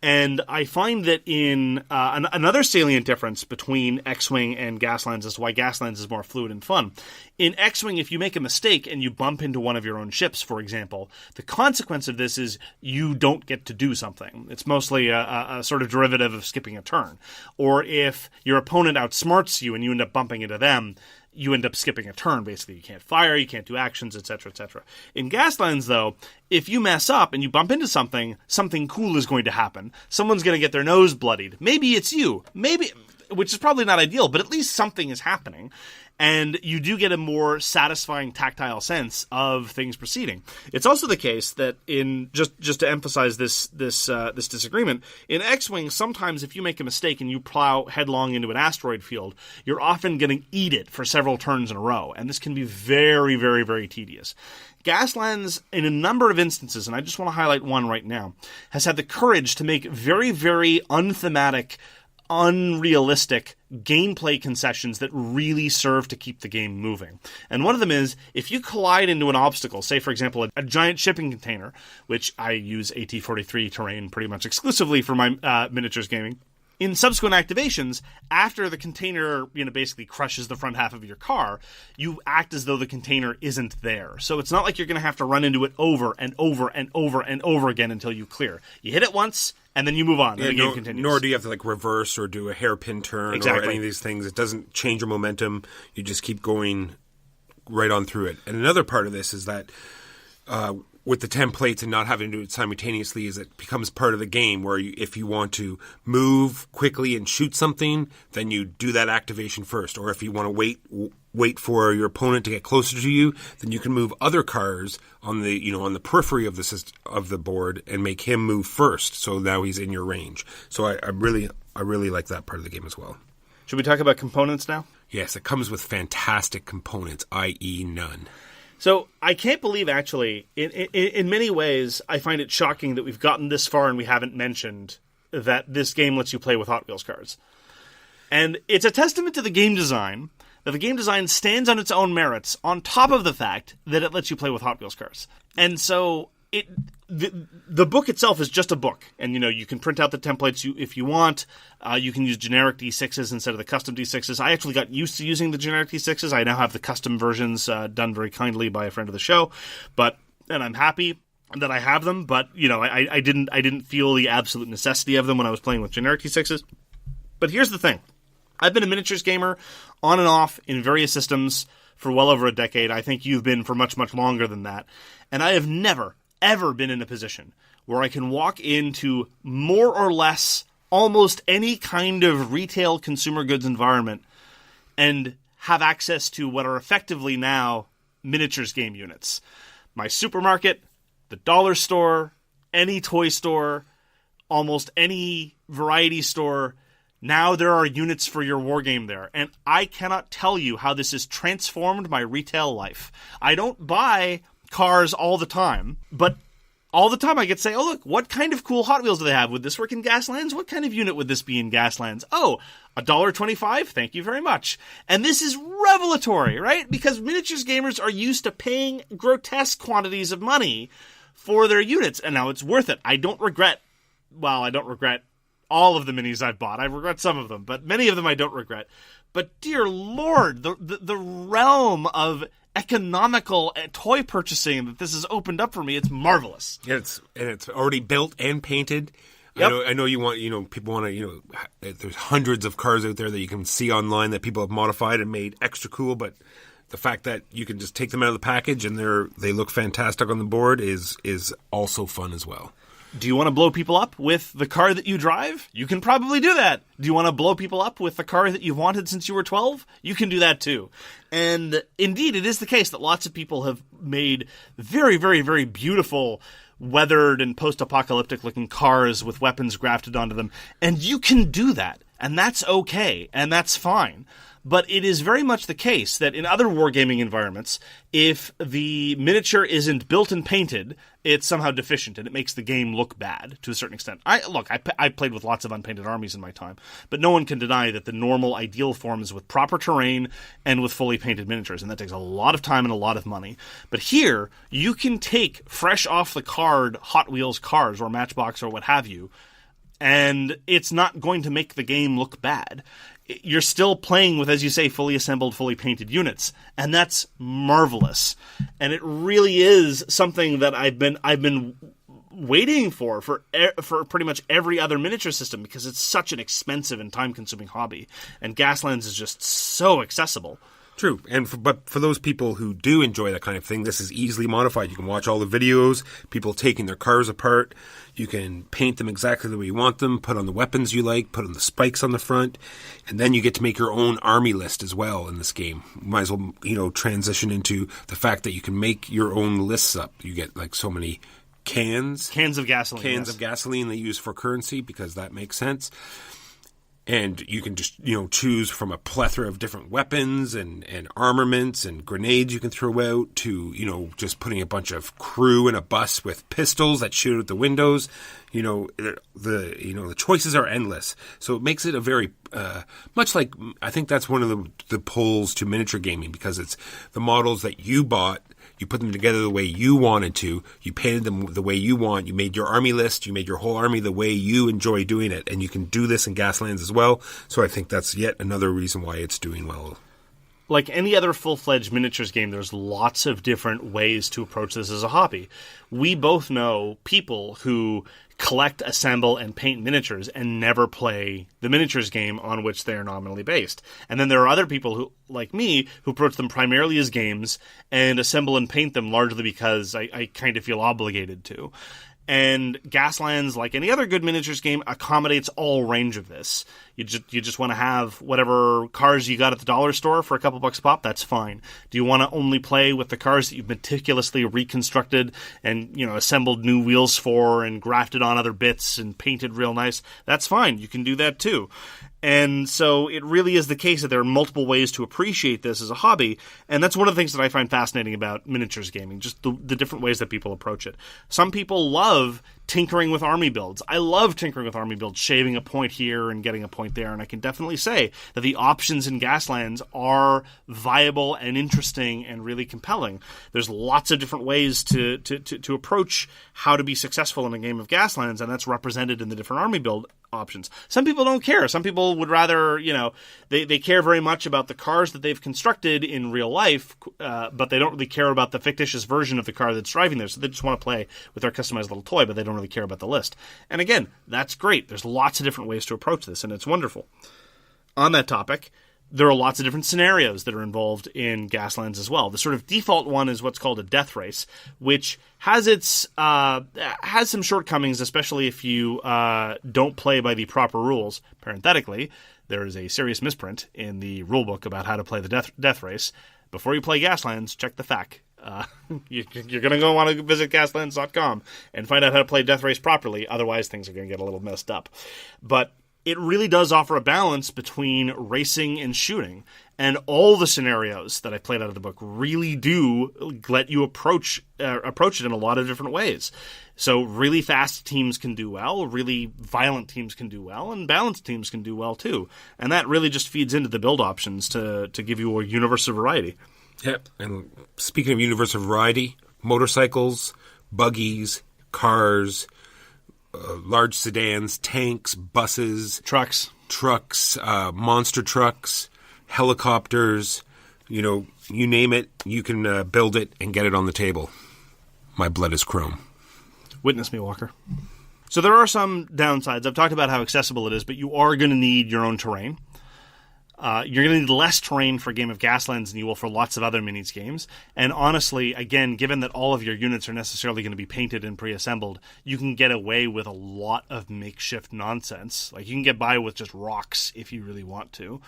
And I find that in another salient difference between X-Wing and Gaslands is why Gaslands is more fluid and fun. In X-Wing, if you make a mistake and you bump into one of your own ships, for example, the consequence of this is you don't get to do something. It's mostly a sort of derivative of skipping a turn. Or if your opponent outsmarts you and you end up bumping into them, you end up skipping a turn, basically. You can't fire, you can't do actions, etc., etc. In Gaslands, though, if you mess up and you bump into something, something cool is going to happen. Someone's going to get their nose bloodied. Maybe it's you. Maybe, which is probably not ideal, but at least something is happening. And you do get a more satisfying tactile sense of things proceeding. It's also the case that in just to emphasize this disagreement, in X-Wing, sometimes if you make a mistake and you plow headlong into an asteroid field, you're often going to eat it for several turns in a row, and this can be very, very, very tedious. Gaslands, in a number of instances, and I just want to highlight one right now, has had the courage to make very, very unthematic, unrealistic gameplay concessions that really serve to keep the game moving. And one of them is, if you collide into an obstacle, say for example a giant shipping container, which I use AT-43 terrain pretty much exclusively for my miniatures gaming, in subsequent activations, after the container, basically crushes the front half of your car, you act as though the container isn't there. So it's not like you're going to have to run into it over and over and over and over again until you clear. You hit it once, and then you move on, and the game continues. Nor do you have to reverse or do a hairpin turn or any of these things. It doesn't change your momentum. You just keep going right on through it. And another part of this is that with the templates and not having to do it simultaneously is it becomes part of the game where if you want to move quickly and shoot something, then you do that activation first. Or if you want to wait for your opponent to get closer to you, then you can move other cars on the periphery of the board and make him move first. So now he's in your range. So I really like that part of the game as well. Should we talk about components now? Yes, it comes with fantastic components, i.e. none. So I can't believe, actually, in many ways, I find it shocking that we've gotten this far and we haven't mentioned that this game lets you play with Hot Wheels cars. And it's a testament to the game design that the game design stands on its own merits on top of the fact that it lets you play with Hot Wheels cars. And so the book itself is just a book. And, you can print out the templates if you want. You can use generic D6s instead of the custom D6s. I actually got used to using the generic D6s. I now have the custom versions done very kindly by a friend of the show. And I'm happy that I have them. But, I didn't feel the absolute necessity of them when I was playing with generic D6s. But here's the thing. I've been a miniatures gamer on and off in various systems for well over a decade. I think you've been for much, much longer than that. And I have never, ever been in a position where I can walk into more or less almost any kind of retail consumer goods environment and have access to what are effectively now miniatures game units. My supermarket, the dollar store, any toy store, almost any variety store. Now there are units for your wargame there, and I cannot tell you how this has transformed my retail life. I don't buy cars all the time, but all the time I get to say, oh look, what kind of cool Hot Wheels do they have? Would this work in Gaslands? What kind of unit would this be in Gaslands? Oh, $1.25? Thank you very much. And this is revelatory, right? Because miniatures gamers are used to paying grotesque quantities of money for their units, and now it's worth it. I don't regret all of the minis I've bought. I regret some of them, but many of them I don't regret. But dear Lord, the realm of economical toy purchasing that this has opened up for me, it's marvelous. Yeah, it's already built and painted. Yep. I know you want, people want to, there's hundreds of cars out there that you can see online that people have modified and made extra cool, but the fact that you can just take them out of the package and they look fantastic on the board is also fun as well. Do you want to blow people up with the car that you drive? You can probably do that. Do you want to blow people up with the car that you've wanted since you were 12? You can do that too. And indeed, it is the case that lots of people have made very, very, very beautiful, weathered and post-apocalyptic looking cars with weapons grafted onto them. And you can do that. And that's okay. And that's fine. But it is very much the case that in other wargaming environments, if the miniature isn't built and painted, it's somehow deficient, and it makes the game look bad to a certain extent. I played with lots of unpainted armies in my time, but no one can deny that the normal ideal form is with proper terrain and with fully painted miniatures, and that takes a lot of time and a lot of money. But here, you can take fresh off the card Hot Wheels cars or Matchbox or what have you, and it's not going to make the game look bad. You're still playing with, as you say, fully assembled, fully painted units, and that's marvelous. And it really is something that I've been waiting for pretty much every other miniature system, because it's such an expensive and time-consuming hobby, and Gaslands is just so accessible. True, but for those people who do enjoy that kind of thing, this is easily modified. You can watch all the videos, people taking their cars apart. You can paint them exactly the way you want them, put on the weapons you like, put on the spikes on the front, and then you get to make your own army list as well in this game. You might as well, transition into the fact that you can make your own lists up. You get like so many cans of gasoline they use for currency, because that makes sense. And you can just, choose from a plethora of different weapons and armaments and grenades you can throw out to, just putting a bunch of crew in a bus with pistols that shoot out the windows. The choices are endless. So it makes it a very, much like, I think that's one of the pulls to miniature gaming, because it's the models that you bought. You put them together the way you wanted to. You painted them the way you want. You made your army list. You made your whole army the way you enjoy doing it. And you can do this in Gaslands as well. So I think that's yet another reason why it's doing well. Like any other full-fledged miniatures game, there's lots of different ways to approach this as a hobby. We both know people who collect, assemble, and paint miniatures and never play the miniatures game on which they are nominally based. And then there are other people who, like me, who approach them primarily as games and assemble and paint them largely because I kind of feel obligated to. And Gaslands, like any other good miniatures game, accommodates all range of this. You just want to have whatever cars you got at the dollar store for a couple bucks a pop, that's fine. Do you want to only play with the cars that you've meticulously reconstructed and, assembled new wheels for and grafted on other bits and painted real nice? That's fine. You can do that too. And so it really is the case that there are multiple ways to appreciate this as a hobby, and that's one of the things that I find fascinating about miniatures gaming, just the different ways that people approach it. Some people love tinkering with army builds. I love tinkering with army builds, shaving a point here and getting a point there, and I can definitely say that the options in Gaslands are viable and interesting and really compelling. There's lots of different ways to approach how to be successful in a game of Gaslands, and that's represented in the different army build options. Some people don't care. Some people would rather, they care very much about the cars that they've constructed in real life, but they don't really care about the fictitious version of the car that's driving there. So they just want to play with their customized little toy, but they don't really care about the list. And again, that's great. There's lots of different ways to approach this, and it's wonderful. On that topic, there are lots of different scenarios that are involved in Gaslands as well. The sort of default one is what's called a death race, which has has some shortcomings, especially if you don't play by the proper rules. Parenthetically, there is a serious misprint in the rulebook about how to play the death race. Before you play Gaslands, check the FAQ. You're going to go want to visit Gaslands.com and find out how to play death race properly. Otherwise, things are going to get a little messed up. But it really does offer a balance between racing and shooting. And all the scenarios that I played out of the book really do let you approach it in a lot of different ways. So really fast teams can do well, really violent teams can do well, and balanced teams can do well too. And that really just feeds into the build options to give you a universe of variety. Yep. And speaking of universe of variety, motorcycles, buggies, cars, large sedans, tanks, buses, trucks, monster trucks, helicopters, you name it, you can build it and get it on the table. My blood is chrome. Witness me, Walker. So there are some downsides. I've talked about how accessible it is, but you are going to need your own terrain. You're going to need less terrain for a game of Gaslands than you will for lots of other minis games. And honestly, again, given that all of your units are necessarily going to be painted and pre-assembled, you can get away with a lot of makeshift nonsense. Like, you can get by with just rocks if you really want to,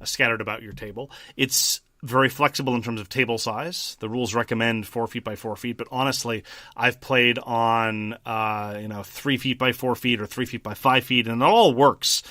scattered about your table. It's very flexible in terms of table size. The rules recommend 4 feet by 4 feet, but honestly, I've played on 3 feet by 4 feet or 3 feet by 5 feet, and it all works.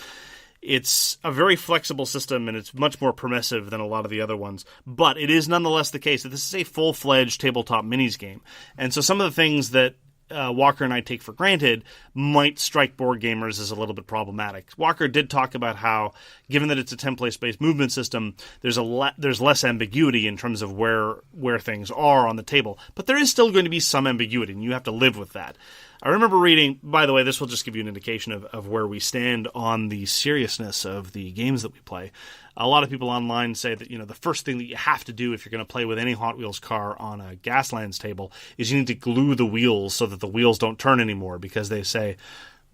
It's a very flexible system, and it's much more permissive than a lot of the other ones. But it is nonetheless the case that this is a full-fledged tabletop minis game. And so some of the things that Walker and I take for granted might strike board gamers as a little bit problematic. Walker did talk about how, given that it's a template-based movement system, there's less ambiguity in terms of where things are on the table. But there is still going to be some ambiguity, and you have to live with that. I remember reading, by the way, this will just give you an indication of where we stand on the seriousness of the games that we play. A lot of people online say that, the first thing that you have to do if you're going to play with any Hot Wheels car on a Gaslands table is you need to glue the wheels so that the wheels don't turn anymore, because they say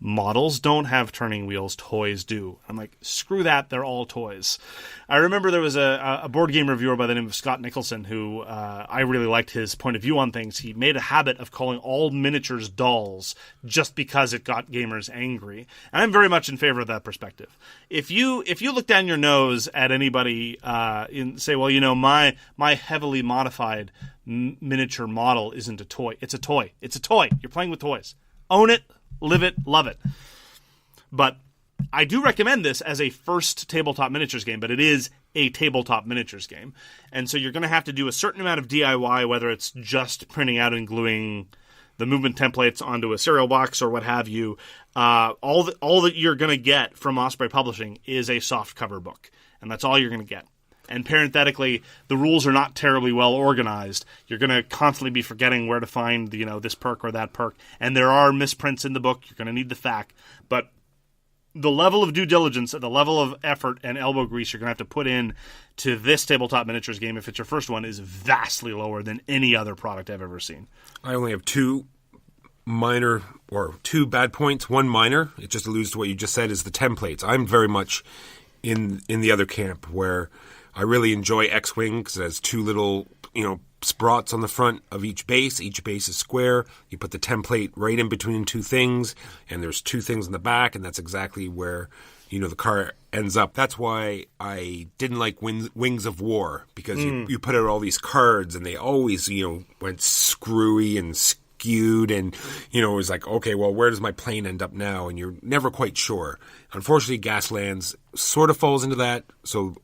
models don't have turning wheels, toys do. I'm like, screw that, they're all toys. I remember there was a board game reviewer by the name of Scott Nicholson who I really liked his point of view on things. He made a habit of calling all miniatures dolls just because it got gamers angry. And I'm very much in favor of that perspective. If you look down your nose at anybody and say, well, my heavily modified miniature model isn't a toy. It's a toy. It's a toy. You're playing with toys. Own it. Live it, love it. But I do recommend this as a first tabletop miniatures game, but it is a tabletop miniatures game. And so you're going to have to do a certain amount of DIY, whether it's just printing out and gluing the movement templates onto a cereal box or what have you. All that you're going to get from Osprey Publishing is a soft cover book, and that's all you're going to get. And parenthetically, the rules are not terribly well organized. You're going to constantly be forgetting where to find, this perk or that perk. And there are misprints in the book. You're going to need the FAQ. But the level of due diligence, the level of effort and elbow grease you're going to have to put in to this tabletop miniatures game, if it's your first one, is vastly lower than any other product I've ever seen. I only have two bad points. One minor, it just alludes to what you just said, is the templates. I'm very much in the other camp where I really enjoy X-Wing because it has two little, sprots on the front of each base. Each base is square. You put the template right in between two things, and there's two things in the back, and that's exactly where, the car ends up. That's why I didn't like Wings of War, because you put out all these cards, and they always, went screwy and skewed, and it was like, okay, well, where does my plane end up now? And you're never quite sure. Unfortunately, Gaslands sort of falls into that. So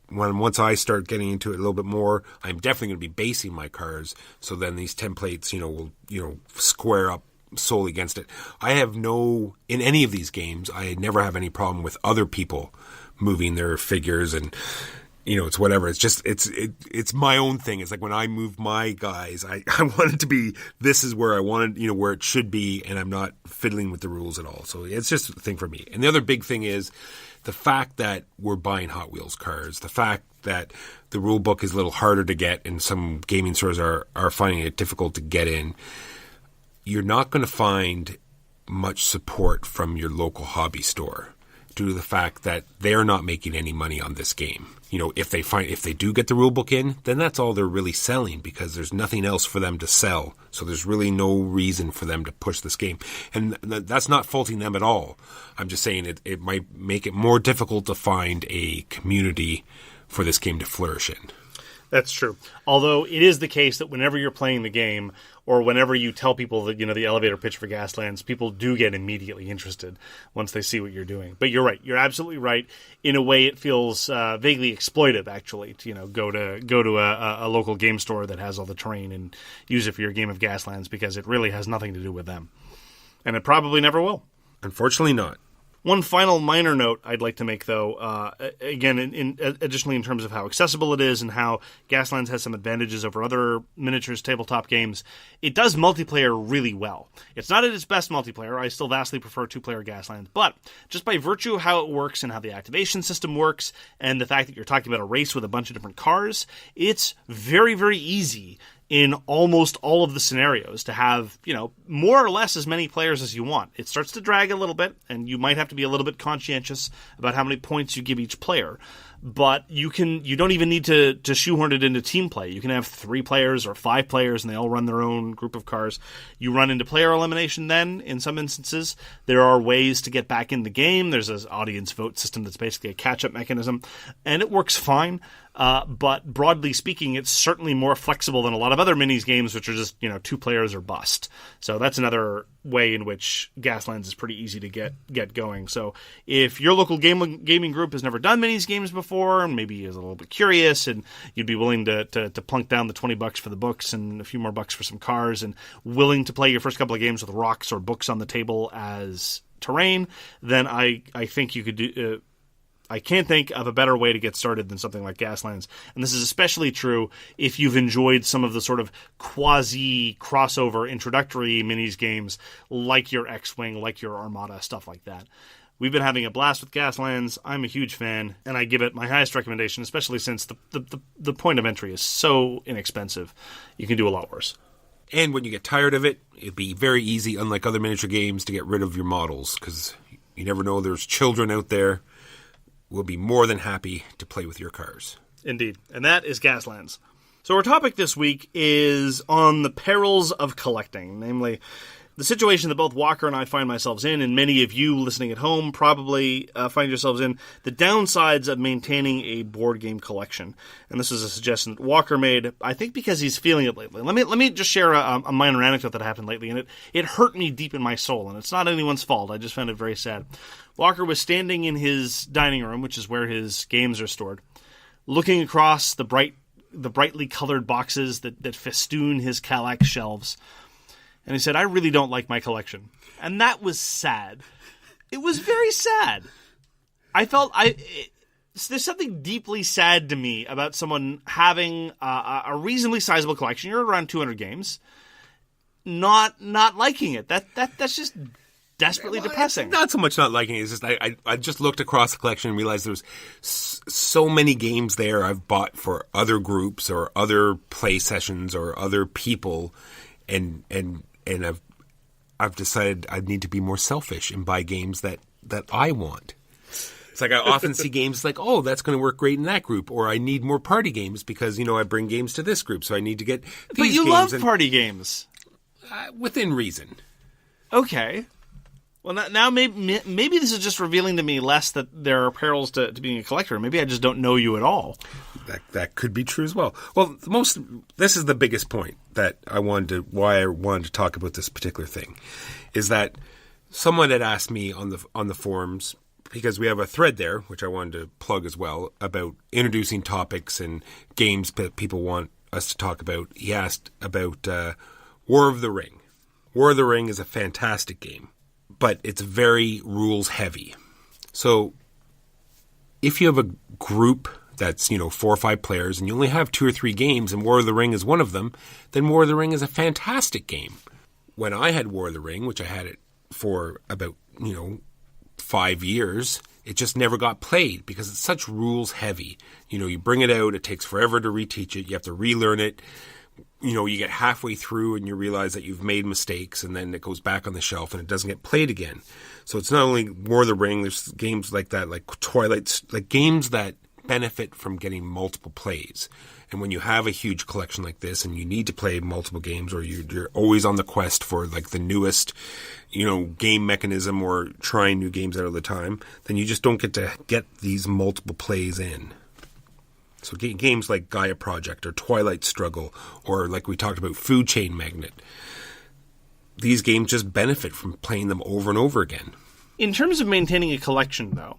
once I start getting into it a little bit more, I'm definitely going to be basing my cars. So then these templates, will square up solely against it. In any of these games, I never have any problem with other people moving their figures and. It's whatever. It's just, it's my own thing. It's like when I move my guys, I want it to be, this is where I want it, where it should be, and I'm not fiddling with the rules at all. So it's just a thing for me. And the other big thing is the fact that we're buying Hot Wheels cars, the fact that the rule book is a little harder to get and some gaming stores are finding it difficult to get in. You're not going to find much support from your local hobby store due to the fact that they're not making any money on this game. If they do get the rule book in, then that's all they're really selling, because there's nothing else for them to sell. So there's really no reason for them to push this game. And that's not faulting them at all. I'm just saying it might make it more difficult to find a community for this game to flourish in. That's true. Although it is the case that whenever you're playing the game, or whenever you tell people that, the elevator pitch for Gaslands, people do get immediately interested once they see what you're doing. But you're right. You're absolutely right. In a way, it feels vaguely exploitive, actually, to, go to a local game store that has all the terrain and use it for your game of Gaslands, because it really has nothing to do with them. And it probably never will. Unfortunately not. One final minor note I'd like to make, though, again, additionally in terms of how accessible it is and how Gaslands has some advantages over other miniatures tabletop games, it does multiplayer really well. It's not at its best multiplayer. I still vastly prefer two-player Gaslands, but just by virtue of how it works and how the activation system works and the fact that you're talking about a race with a bunch of different cars, it's very, very easy in almost all of the scenarios to have, more or less as many players as you want. It starts to drag a little bit, and you might have to be a little bit conscientious about how many points you give each player. but you don't even need to shoehorn it into team play. You can have 3 players or 5 players, and they all run their own group of cars. You run into player elimination then, in some instances. There are ways to get back in the game. There's an audience vote system that's basically a catch-up mechanism, and it works fine. But broadly speaking, it's certainly more flexible than a lot of other minis games, which are just 2 players or bust. So that's another way in which Gaslands is pretty easy to get going. So if your local gaming group has never done minis games before, and maybe is a little bit curious, and you'd be willing to plunk down the $20 for the books and a few more bucks for some cars, and willing to play your first couple of games with rocks or books on the table as terrain, then I think you could do. I can't think of a better way to get started than something like Gaslands. And this is especially true if you've enjoyed some of the sort of quasi-crossover introductory minis games like your X-Wing, like your Armada, stuff like that. We've been having a blast with Gaslands. I'm a huge fan, and I give it my highest recommendation, especially since the point of entry is so inexpensive. You can do a lot worse. And when you get tired of it, it'd be very easy, unlike other miniature games, to get rid of your models, because you never know, there's children out there. We'll be more than happy to play with your cars. Indeed. And that is Gaslands. So our topic this week is on the perils of collecting, namely the situation that both Walker and I find ourselves in, and many of you listening at home probably find yourselves in, the downsides of maintaining a board game collection. And this is a suggestion that Walker made, I think because he's feeling it lately. Let me just share a minor anecdote that happened lately, and it hurt me deep in my soul, and it's not anyone's fault. I just found it very sad. Walker was standing in his dining room, which is where his games are stored, looking across the brightly colored boxes that festoon his Calleja shelves. And he said, I really don't like my collection. And that was sad. It was very sad. I felt there's something deeply sad to me about someone having a reasonably sizable collection. You're around 200 games. Not liking it. That's just desperately depressing. Not so much not liking it. It's just I just looked across the collection and realized there was so many games there I've bought for other groups or other play sessions or other people, and I've decided I need to be more selfish and buy games that I want. It's like I often see games like, oh, that's going to work great in that group, or I need more party games because I bring games to this group, so I need to get these games. But you love party games within reason. Okay. Well, now maybe this is just revealing to me less that there are perils to being a collector. Maybe I just don't know you at all. That could be true as well. Well, this is the biggest point that why I wanted to talk about this particular thing, is that someone had asked me on the forums, because we have a thread there, which I wanted to plug as well, about introducing topics and games that people want us to talk about. He asked about War of the Ring. War of the Ring is a fantastic game, but it's very rules heavy. So if you have a group that's 4 or 5 players and you only have 2 or 3 games and War of the Ring is one of them, then War of the Ring is a fantastic game. When I had War of the Ring, which I had it for about 5 years, it just never got played because it's such rules heavy. You bring it out, it takes forever to reteach it, you have to relearn it. You get halfway through and you realize that you've made mistakes, and then it goes back on the shelf and it doesn't get played again. So it's not only War of the Ring, there's games like that, like Twilight, like games that benefit from getting multiple plays. And when you have a huge collection like this and you need to play multiple games, or you're always on the quest for like the newest, game mechanism or trying new games out all the time, then you just don't get these multiple plays in. So games like Gaia Project or Twilight Struggle, or like we talked about, Food Chain Magnet, these games just benefit from playing them over and over again. In terms of maintaining a collection, though,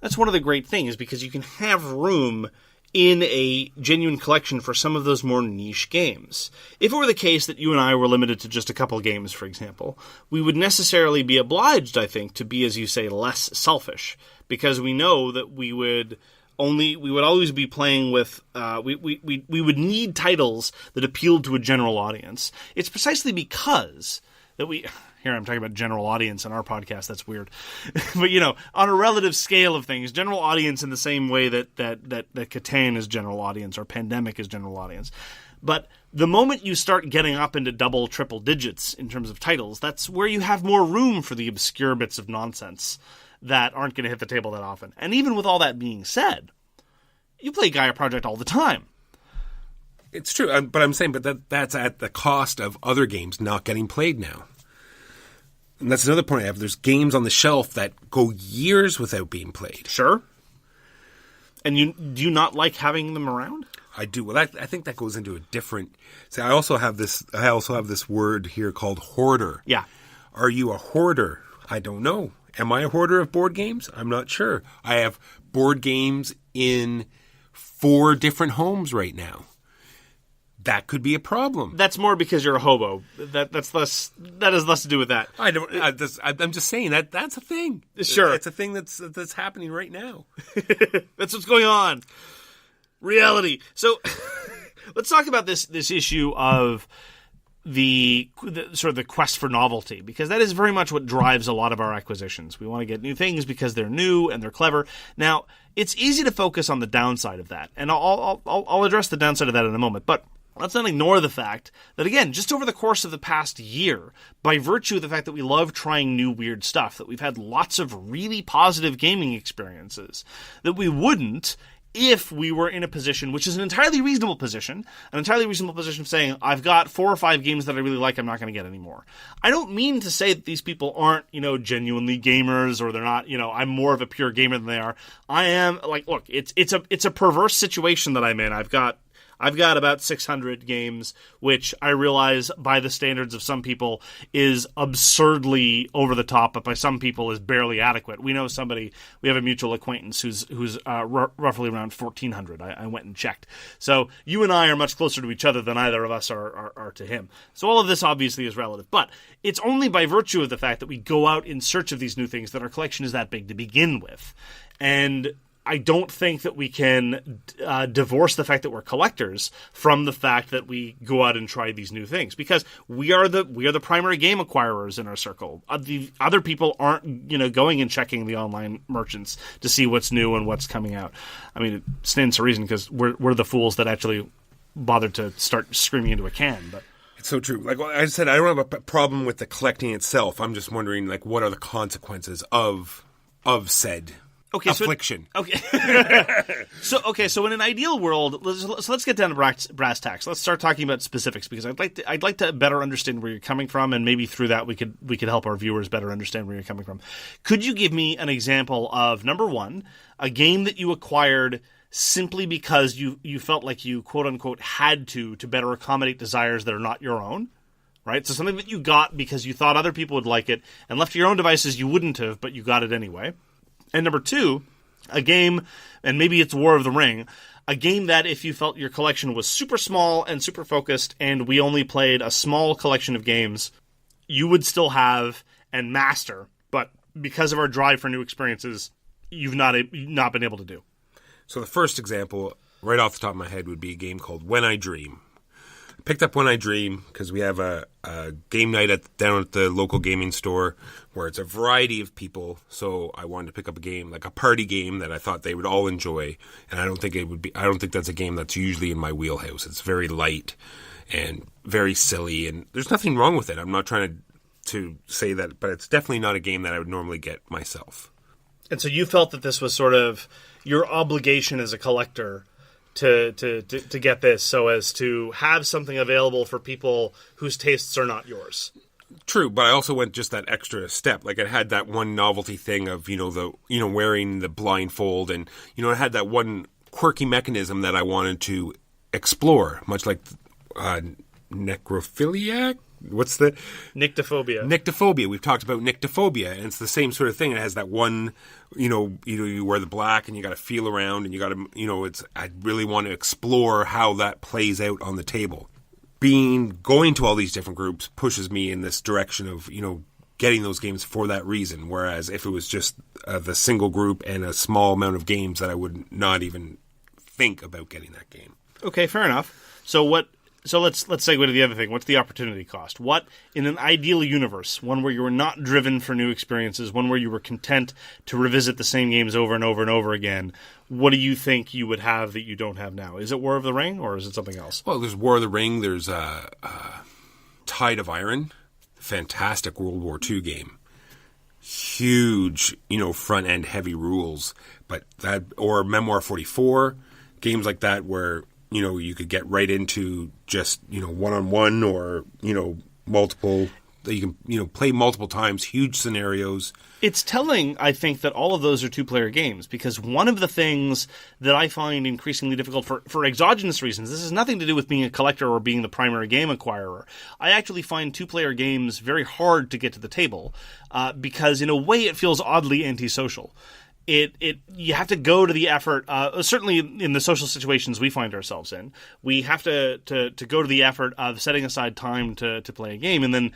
that's one of the great things, because you can have room in a genuine collection for some of those more niche games. If it were the case that you and I were limited to just a couple games, for example, we would necessarily be obliged, I think, to be, as you say, less selfish, because we know that we would always be playing with, we would need titles that appealed to a general audience. It's precisely because that here I'm talking about general audience in our podcast, that's weird. But, on a relative scale of things, general audience in the same way that Catan is general audience or Pandemic is general audience. But the moment you start getting up into double, triple digits in terms of titles, that's where you have more room for the obscure bits of nonsense that aren't going to hit the table that often. And even with all that being said, You play Gaia Project all the time. It's true, but I'm saying, that's at the cost of other games not getting played now. And that's another point I have. There's games on the shelf that go years without being played. Sure. And do you not like having them around? I do. Well, I think that goes into a different. See, I also have this word here called hoarder. Yeah. Are you a hoarder? I don't know. Am I a hoarder of board games? I'm not sure. I have board games in 4 different homes right now. That could be a problem. That's more because you're a hobo. That has less to do with that. I don't. I'm just saying that's a thing. Sure, it's a thing that's happening right now. That's what's going on. Reality. So let's talk about this issue of the sort of the quest for novelty, because that is very much what drives a lot of our acquisitions. We want to get new things because they're new and they're clever. Now, it's easy to focus on the downside of that, and I'll address the downside of that in a moment, but let's not ignore the fact that, again, just over the course of the past year, by virtue of the fact that we love trying new weird stuff, that we've had lots of really positive gaming experiences, that we wouldn't if we were in a position, which is an entirely reasonable position of saying, I've got 4 or 5 games that I really like, I'm not going to get anymore. I don't mean to say that these people aren't, genuinely gamers, or they're not, I'm more of a pure gamer than they are. I am, look, it's a perverse situation that I'm in. I've got about 600 games, which I realize by the standards of some people is absurdly over the top, but by some people is barely adequate. We know somebody, we have a mutual acquaintance who's roughly around 1,400. I went and checked. So you and I are much closer to each other than either of us are to him. So all of this obviously is relative, but it's only by virtue of the fact that we go out in search of these new things that our collection is that big to begin with. And I don't think that we can divorce the fact that we're collectors from the fact that we go out and try these new things, because we are the primary game acquirers in our circle. The other people aren't going and checking the online merchants to see what's new and what's coming out. I mean, it stands to reason because we're the fools that actually bothered to start screaming into a can. But it's so true. Like I said, I don't have a problem with the collecting itself. I'm just wondering, what are the consequences of said affliction. So in an ideal world, let's get down to brass tacks. Let's start talking about specifics, because I'd like to better understand where you're coming from, and maybe through that we could help our viewers better understand where you're coming from. Could you give me an example of, number one, a game that you acquired simply because you felt like you quote unquote had to better accommodate desires that are not your own? Right? So something that you got because you thought other people would like it, and left to your own devices you wouldn't have, but you got it anyway. And number two, a game, and maybe it's War of the Ring, a game that if you felt your collection was super small and super focused, and we only played a small collection of games, you would still have and master, but because of our drive for new experiences, you've not been able to do. So the first example, right off the top of my head, would be a game called When I Dream. I picked up When I Dream because we have a game night down at the local gaming store where it's a variety of people. So I wanted to pick up a game, like a party game that I thought they would all enjoy. And I don't think that's a game that's usually in my wheelhouse. It's very light and very silly, and there's nothing wrong with it. I'm not trying to say that, but it's definitely not a game that I would normally get myself. And so you felt that this was sort of your obligation as a collector to get this, so as to have something available for people whose tastes are not yours. True, but I also went just that extra step. Like, it had that one novelty thing of wearing the blindfold, and it had that one quirky mechanism that I wanted to explore, much like necrophiliac. What's the nyctophobia? Nyctophobia. We've talked about nyctophobia, and it's the same sort of thing. It has that one, you wear the black, and you got to feel around, and you got to, I really want to explore how that plays out on the table. Going to all these different groups pushes me in this direction of, getting those games for that reason. Whereas if it was just the single group and a small amount of games, that I would not even think about getting that game. Okay, fair enough. So let's segue to the other thing. What's the opportunity cost? What, in an ideal universe, one where you were not driven for new experiences, one where you were content to revisit the same games over and over and over again, what do you think you would have that you don't have now? Is it War of the Ring, or is it something else? Well, there's War of the Ring. There's Tide of Iron, fantastic World War II game. Huge, front-end heavy rules. But or Memoir 44. games like that where, you could get right into just, one-on-one or, multiple, that you can, play multiple times, huge scenarios. It's telling, I think, that all of those are two-player games, because one of the things that I find increasingly difficult for exogenous reasons, this has nothing to do with being a collector or being the primary game acquirer. I actually find two-player games very hard to get to the table, because in a way it feels oddly antisocial. You have to go to the effort, certainly in the social situations we find ourselves in, we have to go to the effort of setting aside time to play a game, and then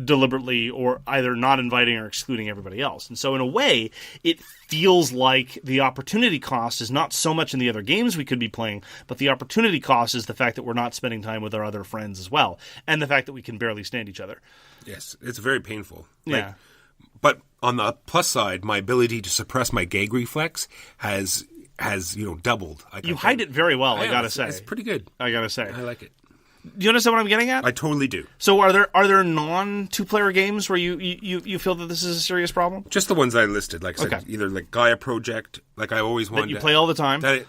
deliberately or either not inviting or excluding everybody else. And so in a way, it feels like the opportunity cost is not so much in the other games we could be playing, but the opportunity cost is the fact that we're not spending time with our other friends as well, and the fact that we can barely stand each other. Yes, it's very painful. Yeah. But on the plus side, my ability to suppress my gag reflex has doubled. You hide it very well, I gotta say. It's pretty good. I gotta say. I like it. Do you understand what I'm getting at? I totally do. So are there non-two-player games where you feel that this is a serious problem? Just the ones I listed, like I said, either like Gaia Project, like I always wanted. That you play all the time? That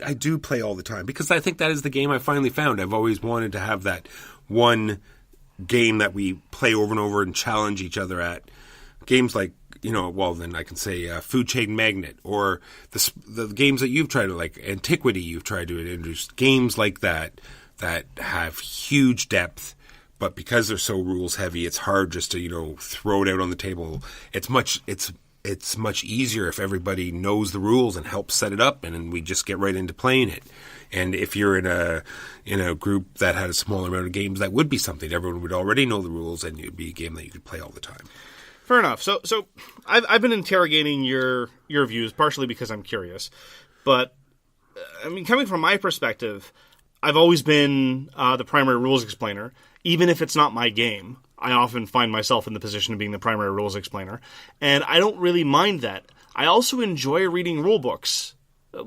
I do play all the time, because I think that is the game I finally found. I've always wanted to have that one game that we play over and over and challenge each other at. Games like, then I can say Food Chain Magnet, or the games that you've tried to, like Antiquity, you've tried to introduce. Games like that have huge depth, but because they're so rules heavy, it's hard just to throw it out on the table. It's much easier if everybody knows the rules and helps set it up, and then we just get right into playing it. And if you're in a group that had a smaller amount of games, that would be something everyone would already know the rules, and it'd be a game that you could play all the time. Fair enough. So I've been interrogating your views partially because I'm curious, but I mean, coming from my perspective, I've always been the primary rules explainer. Even if it's not my game, I often find myself in the position of being the primary rules explainer, and I don't really mind that. I also enjoy reading rule books.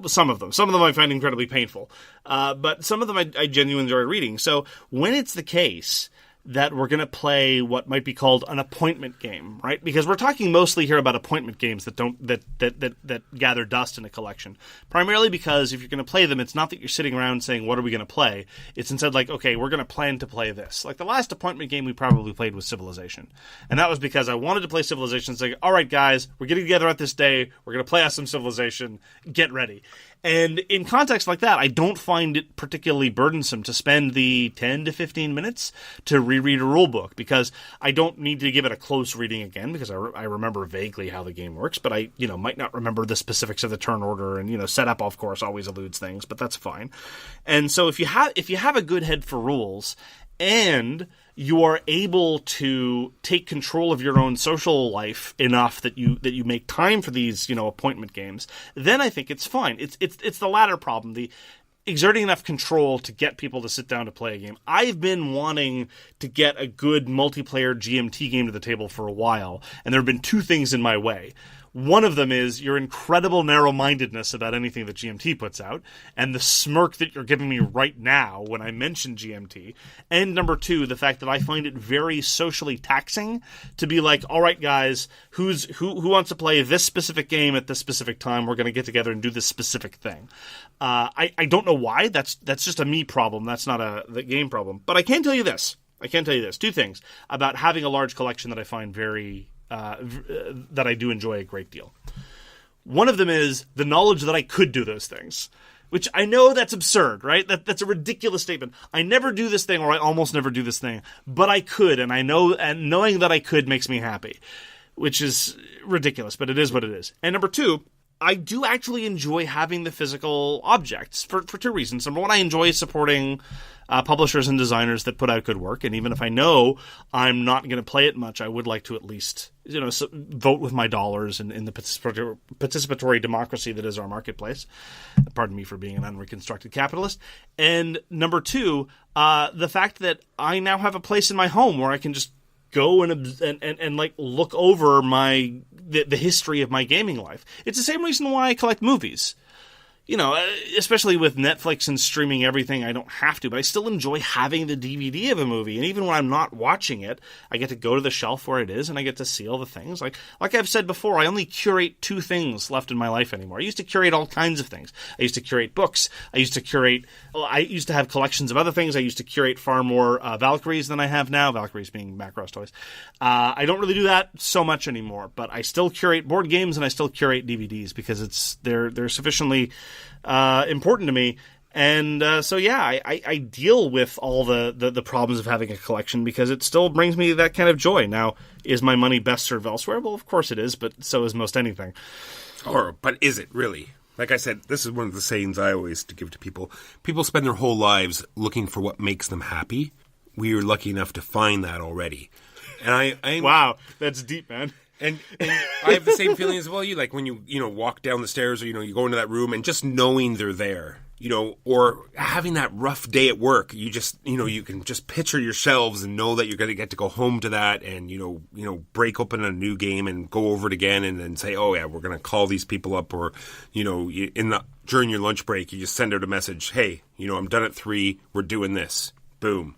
Some of them I find incredibly painful, but some of them I genuinely enjoy reading. So when it's the case that we're going to play what might be called an appointment game, right? Because we're talking mostly here about appointment games that gather dust in a collection. Primarily because if you're going to play them, it's not that you're sitting around saying, what are we going to play? It's instead like, okay, we're going to plan to play this. Like the last appointment game we probably played was Civilization. And that was because I wanted to play Civilization, saying, all right, guys, we're getting together at this day. We're going to play us some Civilization. Get ready. And in context like that, I don't find it particularly burdensome to spend the 10 to 15 minutes to reread a rule book, because I don't need to give it a close reading again, because I remember vaguely how the game works, but I might not remember the specifics of the turn order, and setup, of course, always eludes things, but that's fine. And so if you have a good head for rules, and you are able to take control of your own social life enough that you make time for these appointment games, then I think it's fine. It's the latter problem, the exerting enough control to get people to sit down to play a game. I've been wanting to get a good multiplayer GMT game to the table for a while, and there have been two things in my way. One of them is your incredible narrow-mindedness about anything that GMT puts out, and the smirk that you're giving me right now when I mention GMT. And number two, the fact that I find it very socially taxing to be like, all right, guys, who wants to play this specific game at this specific time? We're going to get together and do this specific thing. I don't know why. That's just a me problem. That's not the game problem. But I can tell you this. Two things about having a large collection that I find very... that I do enjoy a great deal. One of them is the knowledge that I could do those things, which I know that's absurd, right? That's a ridiculous statement. I never do this thing, or I almost never do this thing, but I could, and knowing that I could makes me happy, which is ridiculous, but it is what it is. And number two, I do actually enjoy having the physical objects for two reasons. Number one, I enjoy supporting publishers and designers that put out good work, and even if I know I'm not going to play it much, I would like to at least vote with my dollars in the participatory democracy that is our marketplace. Pardon me for being an unreconstructed capitalist. And number two, the fact that I now have a place in my home where I can just go and like look over the history of my gaming life. It's the same reason why I collect movies. especially with Netflix and streaming everything, I don't have to, but I still enjoy having the DVD of a movie. And even when I'm not watching it, I get to go to the shelf where it is and I get to see all the things. Like I've said before, I only curate 2 things left in my life anymore. I used to curate all kinds of things. I used to curate books. I used to have collections of other things. I used to curate far more Valkyries than I have now, Valkyries being Macross toys. I don't really do that so much anymore, but I still curate board games and I still curate DVDs because they're sufficiently important to me. And I deal with all the problems of having a collection because it still brings me that kind of joy. Now, is my money best served elsewhere? Well, of course it is, but so is most anything. But is it really? Like I said, this is one of the sayings I always give to people. People spend their whole lives looking for what makes them happy. We are lucky enough to find that already. And wow, that's deep, man. And I have the same feeling as well. You like when you walk down the stairs or you go into that room and just knowing they're there, or having that rough day at work. You just you can just picture your shelves and know that you're going to get to go home to that and break open a new game and go over it again and then say, oh yeah, we're going to call these people up, or during your lunch break you just send out a message, hey, I'm done at 3, we're doing this, boom.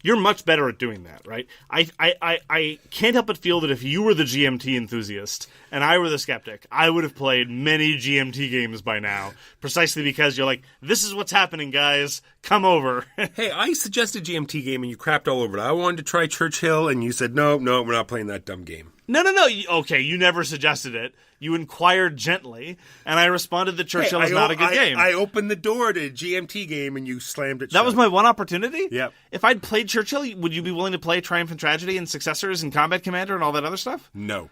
You're much better at doing that, right? I can't help but feel that if you were the GMT enthusiast and I were the skeptic, I would have played many GMT games by now, precisely because you're like, this is what's happening, guys. Come over. Hey, I suggested GMT game and you crapped all over it. I wanted to try Churchill and you said, no, we're not playing that dumb game. No. Okay, you never suggested it. You inquired gently, and I responded that Churchill is not a good game. I opened the door to a GMT game, and you slammed it shut. That was my one opportunity? Yep. If I'd played Churchill, would you be willing to play Triumph and Tragedy and Successors and Combat Commander and all that other stuff? No.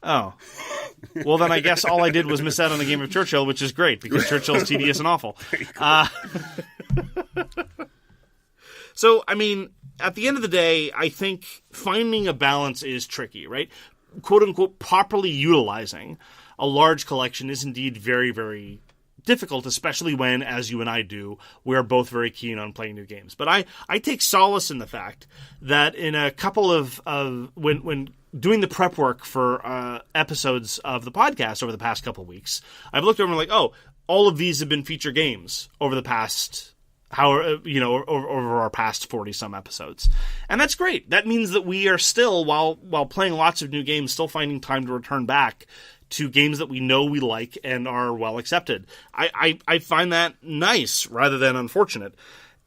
Oh. Well, then I guess all I did was miss out on a game of Churchill, which is great, because Churchill's tedious and awful. So, I mean, at the end of the day, I think finding a balance is tricky, right? Quote-unquote, properly utilizing a large collection is indeed very, very difficult, especially when, as you and I do, we're both very keen on playing new games. But I take solace in the fact that in a couple of when doing the prep work for episodes of the podcast over the past couple of weeks, I've looked over and like, oh, all of these have been feature games over the past over our past 40-some episodes. And that's great. That means that we are still, while playing lots of new games, still finding time to return back to games that we know we like and are well accepted. I find that nice rather than unfortunate.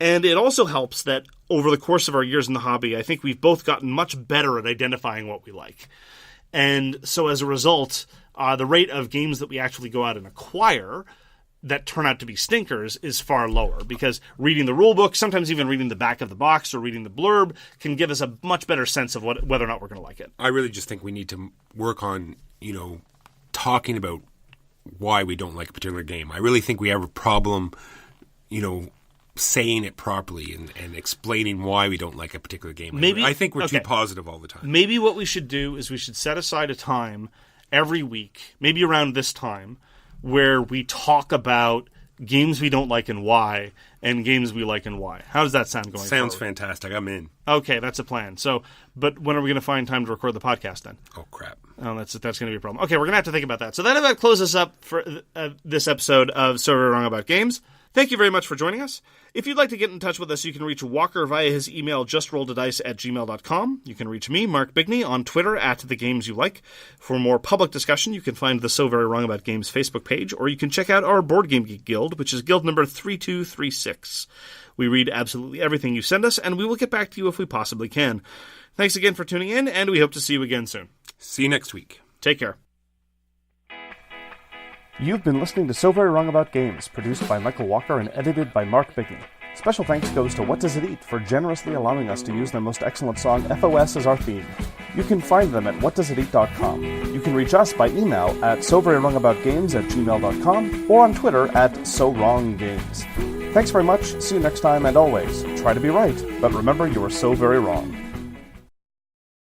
And it also helps that over the course of our years in the hobby, I think we've both gotten much better at identifying what we like. And so as a result, the rate of games that we actually go out and acquire that turn out to be stinkers is far lower, because reading the rule book, sometimes even reading the back of the box or reading the blurb, can give us a much better sense of whether or not we're going to like it. I really just think we need to work on, talking about why we don't like a particular game. I really think we have a problem, saying it properly and explaining why we don't like a particular game. I think we're too positive all the time. Maybe what we should do is we should set aside a time every week, maybe around this time, where we talk about games we don't like and why, and games we like and why. How does that sound going Sounds forward? Fantastic. I'm in. Okay, that's a plan. So, but when are we going to find time to record the podcast then? Oh, crap. Oh, that's going to be a problem. Okay, we're going to have to think about that. So that about closes us up for this episode of So Very Wrong About Games. Thank you very much for joining us. If you'd like to get in touch with us, you can reach Walker via his email, justrolledadice@gmail.com. You can reach me, Mark Bigney, on Twitter @TheGamesYouLike. For more public discussion, you can find the So Very Wrong About Games Facebook page, or you can check out our Board Game Geek Guild, which is guild number 3236. We read absolutely everything you send us, and we will get back to you if we possibly can. Thanks again for tuning in, and we hope to see you again soon. See you next week. Take care. You've been listening to So Very Wrong About Games, produced by Michael Walker and edited by Mark Bigney. Special thanks goes to What Does It Eat for generously allowing us to use their most excellent song, FOS, as our theme. You can find them at whatdoesiteat.com. You can reach us by email at soverywrongaboutgames@gmail.com or on Twitter @SoWrongGames. Thanks very much, see you next time, and always, try to be right, but remember you are so very wrong.